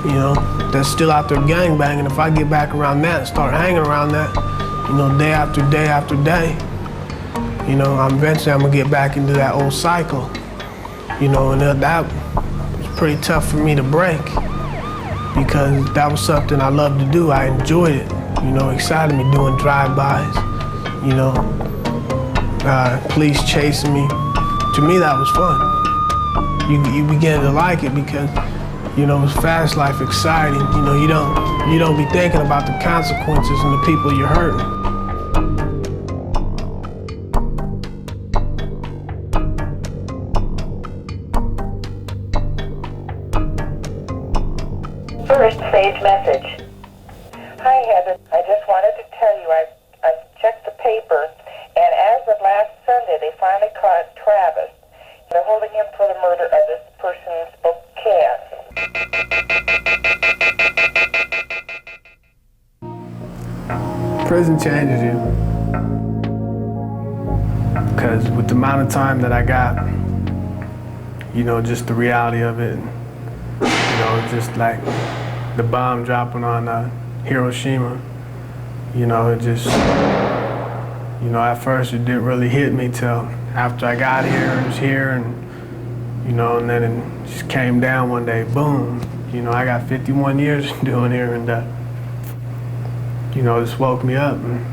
you know, that's still out there gangbanging. If I get back around that and start hanging around that, you know, day after day after day, you know, eventually I'm gonna get back into that old cycle, you know, and that was pretty tough for me to break because that was something I loved to do. I enjoyed it, you know, excited me doing drive-bys, you know, police chasing me. To me, that was fun. You begin to like it because, you know, it's fast life, exciting. You know, you don't be thinking about the consequences and the people you're hurting. First stage message. Hi, Heather. I just wanted to tell you I've checked the paper, and as of last Sunday, they finally caught Travis. They're holding him for the murder of this person in Spokane. Prison changes you. Because with the amount of time that I got, you know, just the reality of it, you know, just like the bomb dropping on Hiroshima, you know, it just, you know, at first it didn't really hit me till after I got here, it was here, and, you know, and then it just came down one day, boom. You know, I got 51 years doing here, and, you know, this woke me up, and,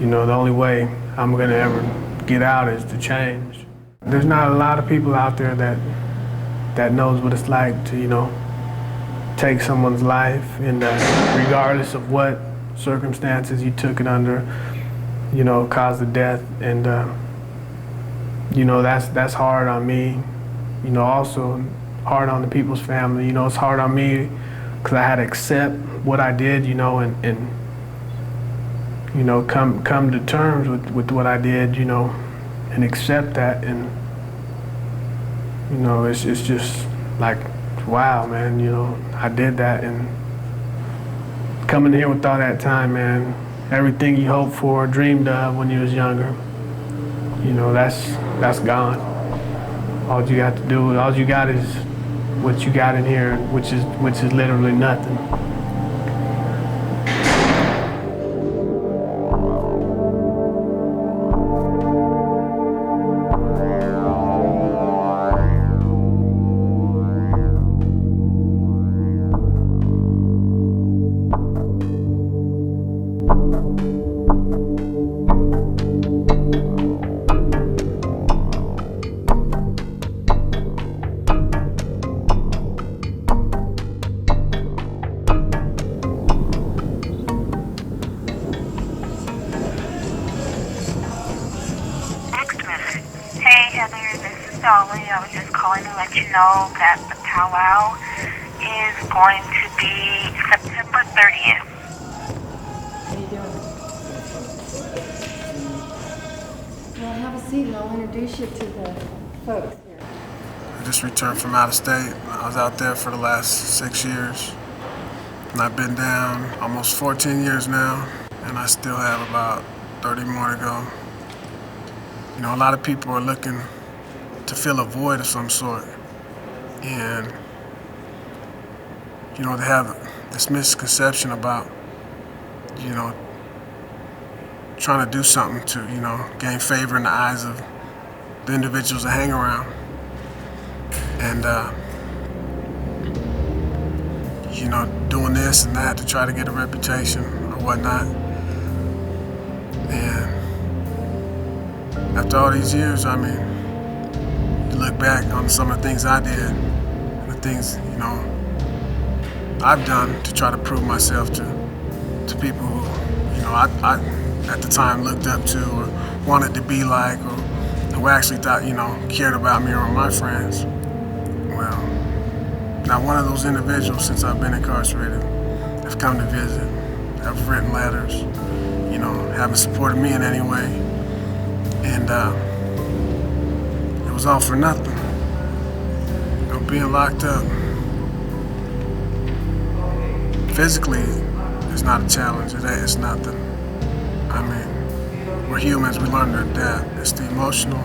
you know, the only way I'm gonna ever get out is to change. There's not a lot of people out there that knows what it's like to, you know, take someone's life, and regardless of what circumstances you took it under, you know, cause the death, and you know, that's hard on me. You know, also hard on the people's family. You know, it's hard on me because I had to accept what I did, you know, and you know, come to terms with what I did, you know, and accept that, and You know, it's just like, wow, man, you know, I did that, and coming here with all that time, man, everything you hoped for, dreamed of when you was younger, you know, that's gone. All you got to do, all you got is what you got in here, which is literally nothing. I was just calling to let you know that the powwow is going to be September 30th. How you doing? Well, have a seat and I'll introduce you to the folks here. I just returned from out of state. I was out there for the last 6 years. And I've been down almost 14 years now, and I still have about 30 more to go. You know, a lot of people are looking to fill a void of some sort. And, you know, they have this misconception about, you know, trying to do something to, you know, gain favor in the eyes of the individuals that hang around. And, you know, doing this and that to try to get a reputation or whatnot. And after all these years, I mean, you look back on some of the things I did, and the things, you know, I've done to try to prove myself to people who, you know, I at the time looked up to or wanted to be like, or who actually thought, you know, cared about me or my friends. Well, not one of those individuals since I've been incarcerated have come to visit, have written letters, you know, haven't supported me in any way. And it was all for nothing. You know, being locked up physically is not a challenge. It's nothing. I mean, we're humans, we learn to adapt. It's the emotional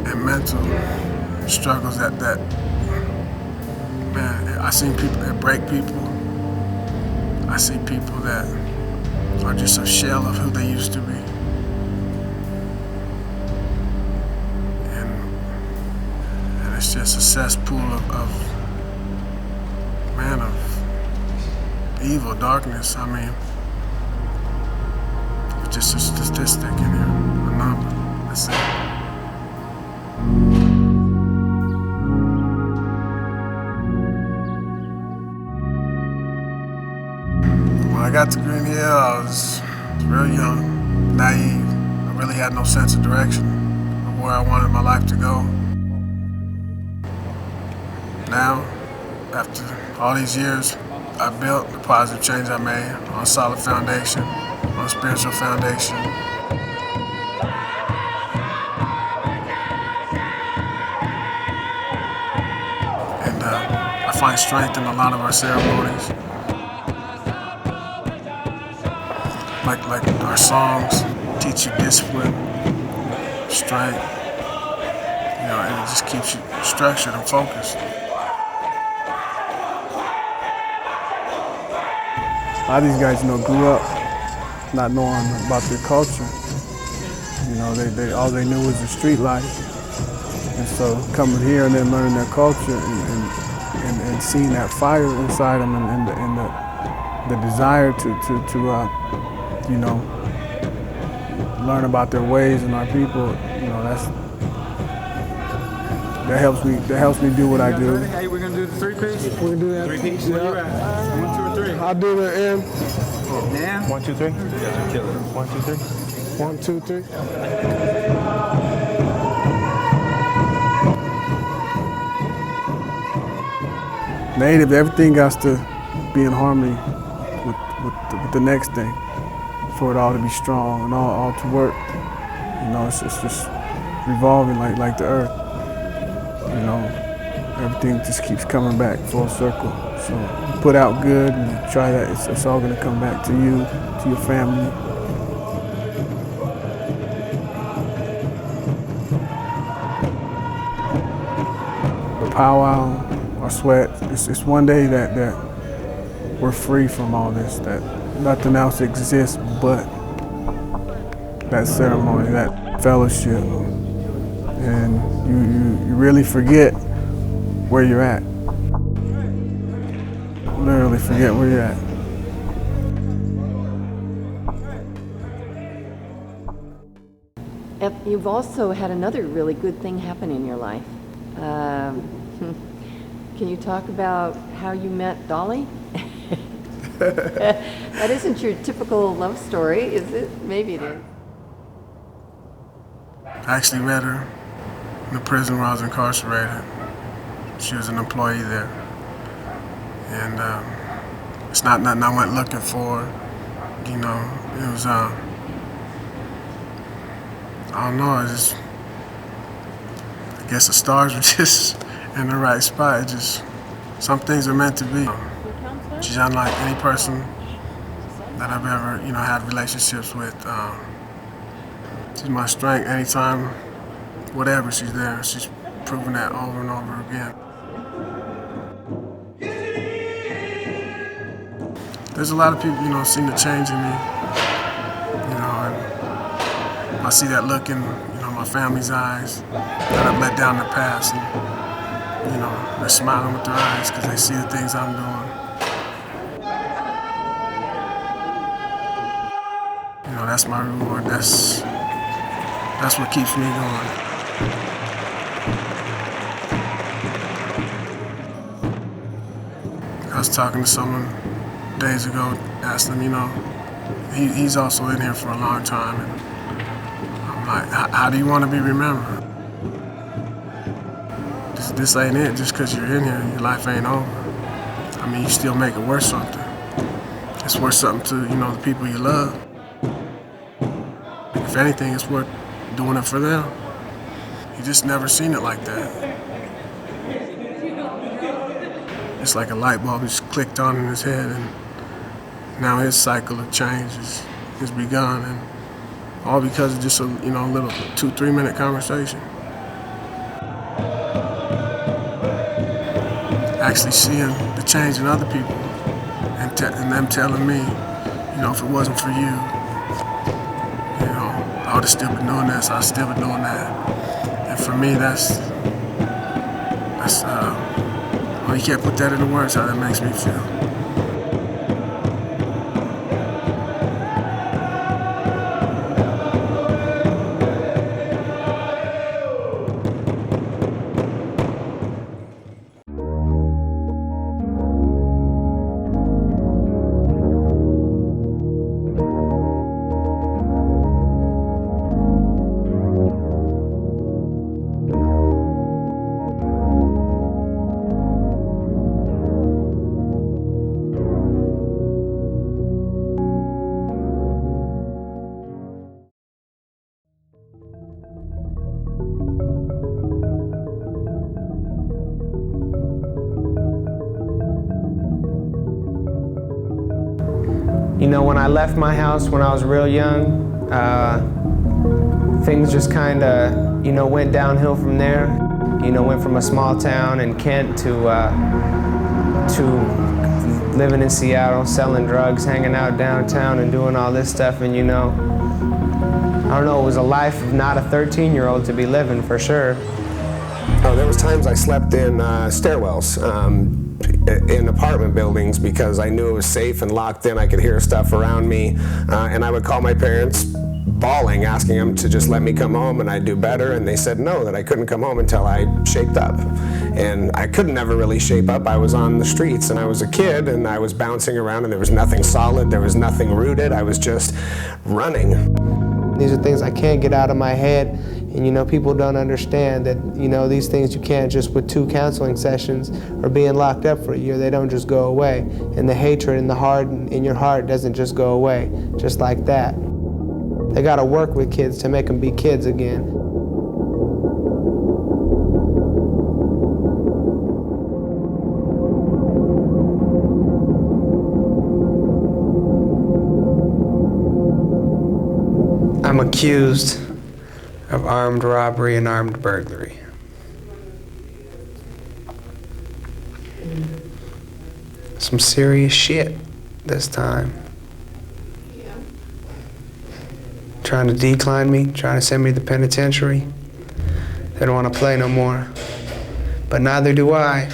and mental struggles that man, I see people that break people. I see people that are just a shell of who they used to be. And it's just a cesspool of evil, darkness. I mean, it's just a statistic in here, a number. That's it. When I got to Green Hill, I was real young, naive. I really had no sense of direction of where I wanted my life to go. Now, after all these years, I built the positive change I made on a solid foundation, on a spiritual foundation. And I find strength in a lot of our ceremonies. Like our songs teach you discipline, strength, you know, and it just keeps you structured and focused. A lot of these guys, you know, grew up not knowing about their culture. You know, they all they knew was the street life. And so coming here and then learning their culture and seeing that fire inside them and the desire to you know, learn about their ways and our people, you know, that helps me do what I do. Hey, we're gonna do the three-piece? We're gonna do that. Three-piece? Where you at? 1, 2, or 3? I'll do the end. Now? 1, 2, 3. 1, 2, 3. 1, 2, 3. Native, everything got to be in harmony with the next thing for it all to be strong and all to work. You know, it's just revolving like the earth. you know, everything just keeps coming back full circle. So you put out good and you try that, it's all gonna come back to you, to your family. The powwow, our sweat, it's one day that we're free from all this, that nothing else exists but that ceremony, that fellowship. And you really forget where you're at. Literally forget where you're at. You've also had another really good thing happen in your life. Can you talk about how you met Dolly? That isn't your typical love story, is it? Maybe it is. I actually met her in the prison where I was incarcerated. She was an employee there. And it's not nothing I went looking for. You know, it was, I don't know, I guess the stars were just in the right spot. It just, some things are meant to be. She's unlike any person that I've ever, you know, had relationships with. She's my strength anytime, whatever, she's there. She's proven that over and over again. There's a lot of people, you know, seem to change in me, you know, and I see that look in, you know, my family's eyes that I've let down in the past, and, you know, they're smiling with their eyes because they see the things I'm doing. You know, that's my reward. That's what keeps me going. I was talking to someone days ago, asked him, you know, he's also in here for a long time, and I'm like, how do you want to be remembered? This ain't it. Just because you're in here, your life ain't over. I mean, you still make it worth something. It's worth something to, you know, the people you love. If anything, it's worth doing it for them. You just never seen it like that. It's like a light bulb just clicked on in his head, and now his cycle of change has begun, and all because of just a, you know, little 2-3 minute conversation. Actually seeing the change in other people and them telling me, you know, if it wasn't for you, you know, I would have still been doing this, I'd still be doing that. And for me, that's well, you can't put that into words how that makes me feel. You know, when I left my house when I was real young, things just kind of, you know, went downhill from there. You know, went from a small town in Kent to living in Seattle, selling drugs, hanging out downtown and doing all this stuff. And, you know, I don't know, it was a life of not a 13-year-old to be living, for sure. Oh, there was times I slept in stairwells. In apartment buildings because I knew it was safe and locked in. I could hear stuff around me, and I would call my parents bawling, asking them to just let me come home and I'd do better, and they said no, that I couldn't come home until I shaped up. And I could never really shape up. I was on the streets and I was a kid and I was bouncing around and there was nothing solid, there was nothing rooted, I was just running. These are things I can't get out of my head, and you know, people don't understand that, you know, these things you can't just with 2 counseling sessions or being locked up for a year, they don't just go away. And the hatred in the heart, in your heart, doesn't just go away, just like that. They gotta work with kids to make them be kids again. accused of armed robbery and armed burglary. Some serious shit this time. Trying to decline me, trying to send me to the penitentiary. They don't want to play no more. But neither do I.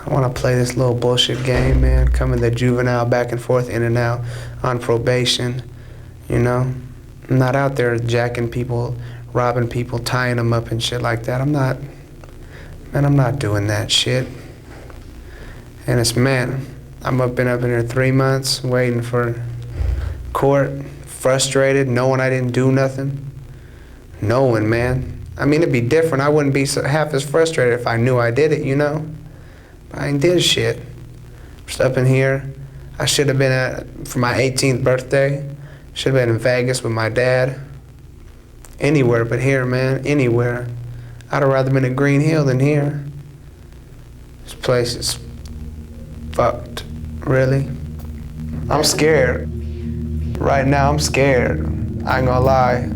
I want to play this little bullshit game, man. Coming the juvenile back and forth, in and out, on probation, you know? I'm not out there jacking people, robbing people, tying them up and shit like that. I'm not doing that shit. And it's, man, been up in here 3 months waiting for court, frustrated, knowing I didn't do nothing. Knowing, man. I mean, it'd be different. I wouldn't be half as frustrated if I knew I did it, you know? But I ain't did shit. Just up in here. I should have been for my 18th birthday. Should have been in Vegas with my dad. Anywhere but here, man, anywhere. I'd have rather been in Green Hill than here. This place is fucked, really. I'm scared. Right now, I'm scared. I ain't gonna lie.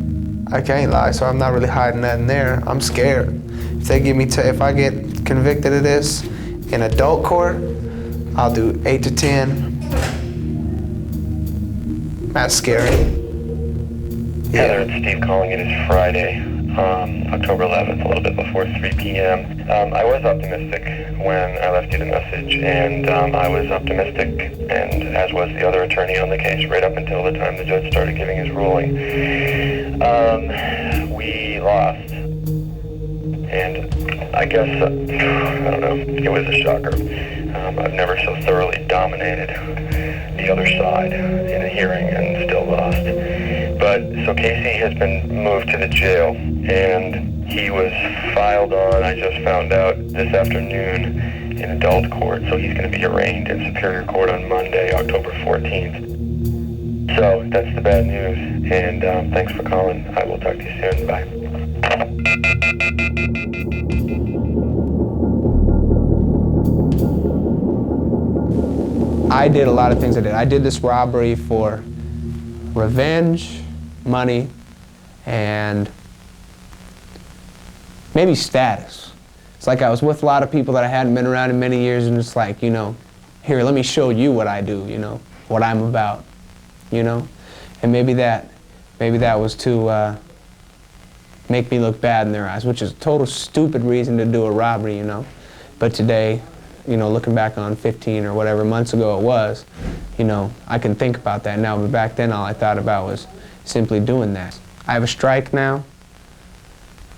I can't lie, so I'm not really hiding nothing there. I'm scared. If they give me, if I get convicted of this in adult court, I'll do 8 to 10. That's scary. Heather, it's Steve calling. It is Friday, October 11th, a little bit before 3 p.m. I was optimistic when I left you the message, and I was optimistic, and as was the other attorney on the case, right up until the time the judge started giving his ruling. We lost, and I guess, I don't know, it was a shocker. I've never so thoroughly dominated the other side in a hearing and still lost. But, so Casey has been moved to the jail, and he was filed on, I just found out this afternoon, in adult court, so he's going to be arraigned in Superior Court on Monday, October 14th. So, that's the bad news, and thanks for calling. I will talk to you soon. Bye. I did a lot of things I did. I did this robbery for revenge, money, and maybe status. It's like I was with a lot of people that I hadn't been around in many years, and it's like, you know, here, let me show you what I do, you know, what I'm about, you know? And maybe that was to make me look bad in their eyes, which is a total stupid reason to do a robbery, you know? But today, you know, looking back on 15 or whatever months ago it was, you know, I can think about that now, but back then all I thought about was simply doing that. I have a strike now.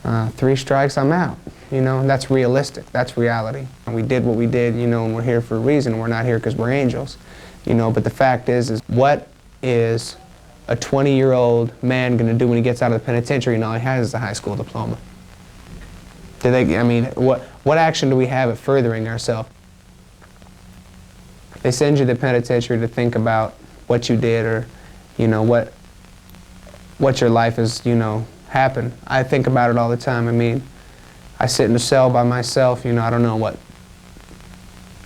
3 strikes, I'm out. You know, that's realistic, that's reality. And we did what we did, you know, and we're here for a reason. We're not here because we're angels, you know, but the fact is what is a 20-year-old man gonna do when he gets out of the penitentiary and all he has is a high school diploma? I mean, what action do we have at furthering ourselves? They send you to the penitentiary to think about what you did, or, you know, what your life has, you know, happened. I think about it all the time. I mean, I sit in a cell by myself, you know, I don't know what,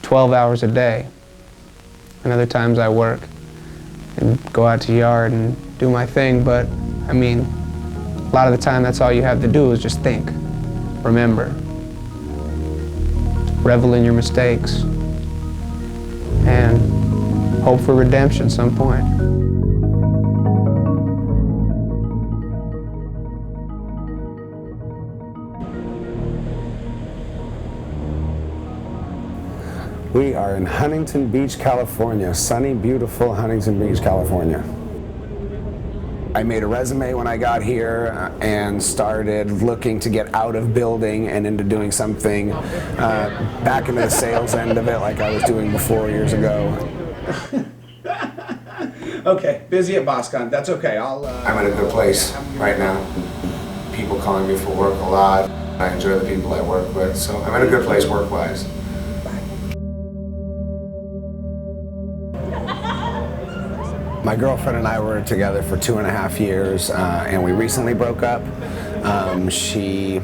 12 hours a day. And other times I work and go out to the yard and do my thing, but, I mean, a lot of the time that's all you have to do is just think. Remember, revel in your mistakes, and hope for redemption some point. We are in Huntington Beach, California. Sunny, beautiful Huntington Beach, California. I made a resume when I got here and started looking to get out of building and into doing something back into the sales end of it like I was doing before years ago. Okay, busy at BossCon. That's okay. I'm in a good place right now. People calling me for work a lot. I enjoy the people I work with, so I'm in a good place work-wise. My girlfriend and I were together for 2.5 years, and we recently broke up. She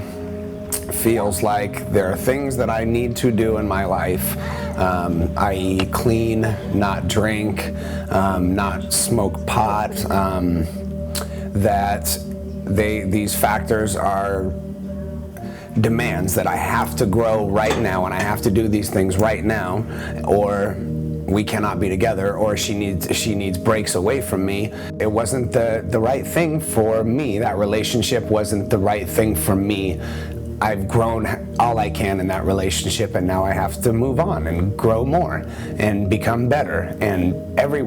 feels like there are things that I need to do in my life, i.e. clean, not drink, not smoke pot, that these factors are demands that I have to grow right now and I have to do these things right now, or we cannot be together, or she needs breaks away from me. It wasn't the right thing for me. That relationship wasn't the right thing for me. I've grown all I can in that relationship, and now I have to move on and grow more and become better. And every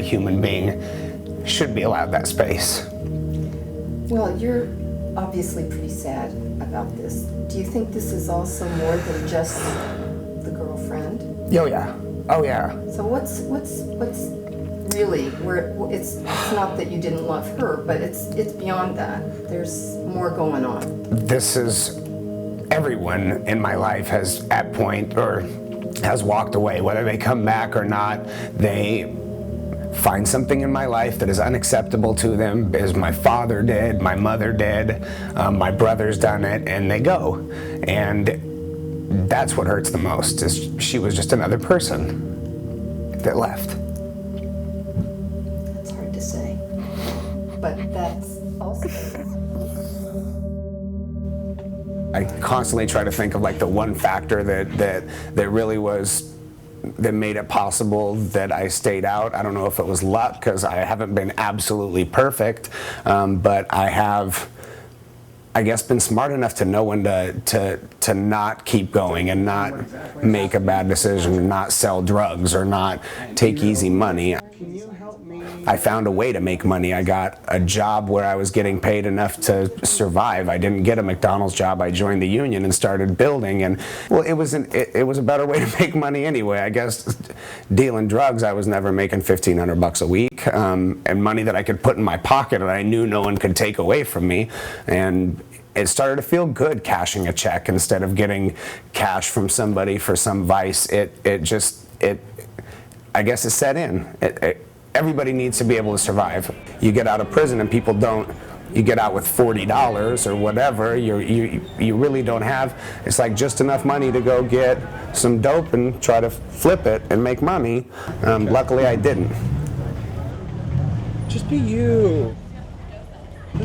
human being should be allowed that space. Well, you're obviously pretty sad about this. Do you think this is also more than just the girlfriend? Oh yeah. Oh yeah. So what's really where it's not that you didn't love her, but it's beyond that. There's more going on. This is everyone in my life has at point or has walked away, whether they come back or not. They find something in my life that is unacceptable to them, as my father did, my mother did, my brother's done it, and they go. And that's what hurts the most, is she was just another person that left. That's hard to say, but that's also... I constantly try to think of like the one factor that really was, that made it possible that I stayed out. I don't know if it was luck, because I haven't been absolutely perfect, but I have, I guess, been smart enough to know when to not keep going and not make a bad decision, and not sell drugs or not take easy money. I found a way to make money. I got a job where I was getting paid enough to survive. I didn't get a McDonald's job. I joined the union and started building, and well, it was a better way to make money anyway. I guess dealing drugs, I was never making $1,500 a week, and money that I could put in my pocket and I knew no one could take away from me. And it started to feel good cashing a check instead of getting cash from somebody for some vice. I guess it set in. Everybody needs to be able to survive. You get out of prison and people don't. You get out with $40 or whatever. You really don't have. It's like just enough money to go get some dope and try to flip it and make money. Luckily, I didn't. Just be you.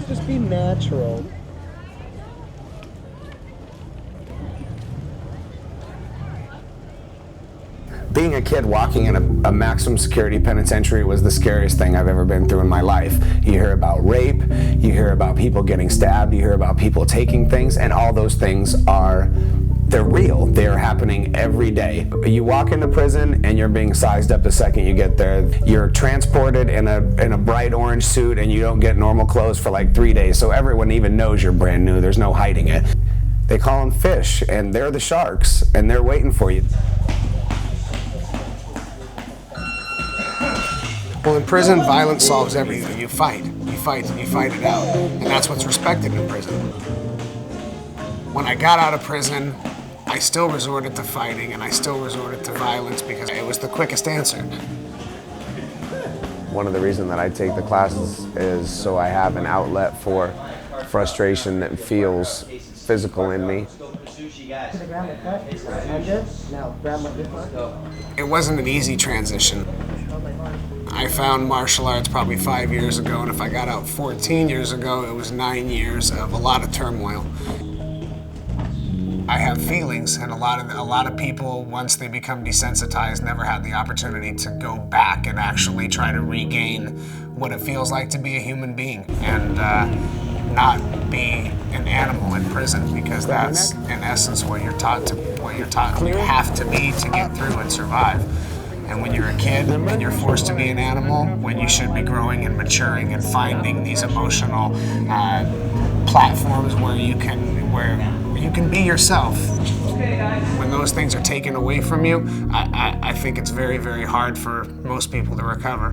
Just be natural. Being a kid walking in a maximum security penitentiary was the scariest thing I've ever been through in my life. You hear about rape, you hear about people getting stabbed, you hear about people taking things, and all those things they're real. They're happening every day. You walk into prison and you're being sized up the second you get there. You're transported in a bright orange suit and you don't get normal clothes for like 3 days, so everyone even knows you're brand new. There's no hiding it. They call them fish, and they're the sharks, and they're waiting for you. Well, in prison, violence solves everything. You fight, and you fight it out. And that's what's respected in prison. When I got out of prison, I still resorted to fighting, and I still resorted to violence because it was the quickest answer. One of the reasons that I take the classes is so I have an outlet for frustration that feels physical in me. It wasn't an easy transition. I found martial arts probably 5 years ago, and if I got out 14 years ago, it was 9 years of a lot of turmoil. I have feelings, and a lot of people, once they become desensitized, never had the opportunity to go back and actually try to regain what it feels like to be a human being and not be an animal in prison, because that's in essence what you're taught you have to be to get through and survive. And when you're a kid and you're forced to be an animal, when you should be growing and maturing and finding these emotional platforms where you can be yourself. When those things are taken away from you, I think it's very, very hard for most people to recover.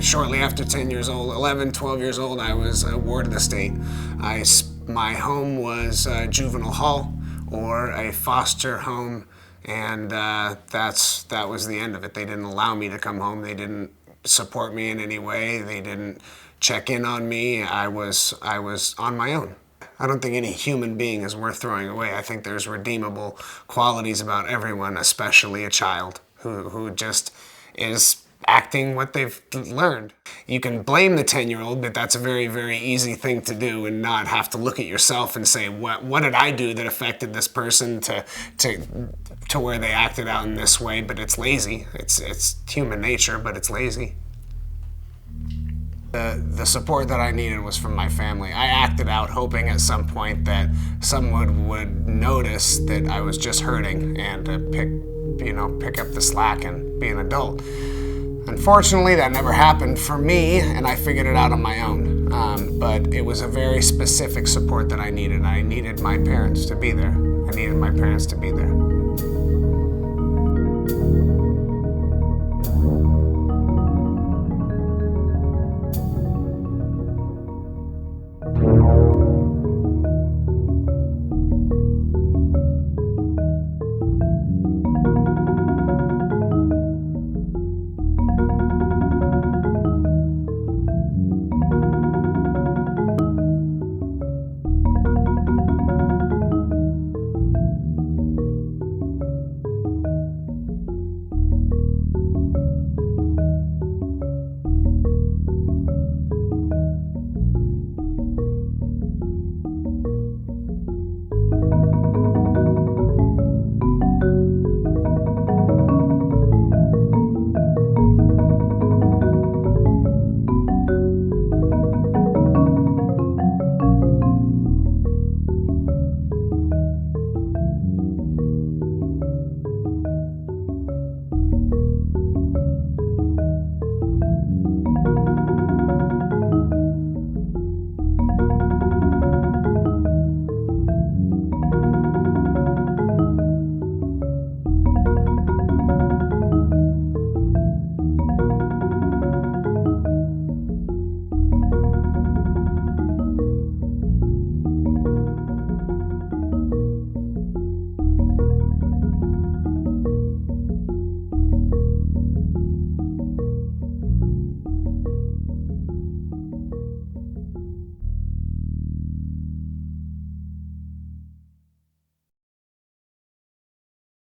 Shortly after 10 years old, 11, 12 years old, I was a ward of the state. My home was a juvenile hall or a foster home, and that was the end of it. They didn't allow me to come home. They didn't support me in any way. They didn't check in on me. I was on my own. I don't think any human being is worth throwing away. I think there's redeemable qualities about everyone, especially a child who just acting what they've learned. You can blame the 10-year-old, but that's a very, very easy thing to do and not have to look at yourself and say, what did I do that affected this person to where they acted out in this way? But it's lazy. It's human nature, but it's lazy. The support that I needed was from my family. I acted out hoping at some point that someone would notice that I was just hurting and pick up the slack and be an adult. Unfortunately, that never happened for me, and I figured it out on my own. But it was a very specific support that I needed. I needed my parents to be there. I needed my parents to be there.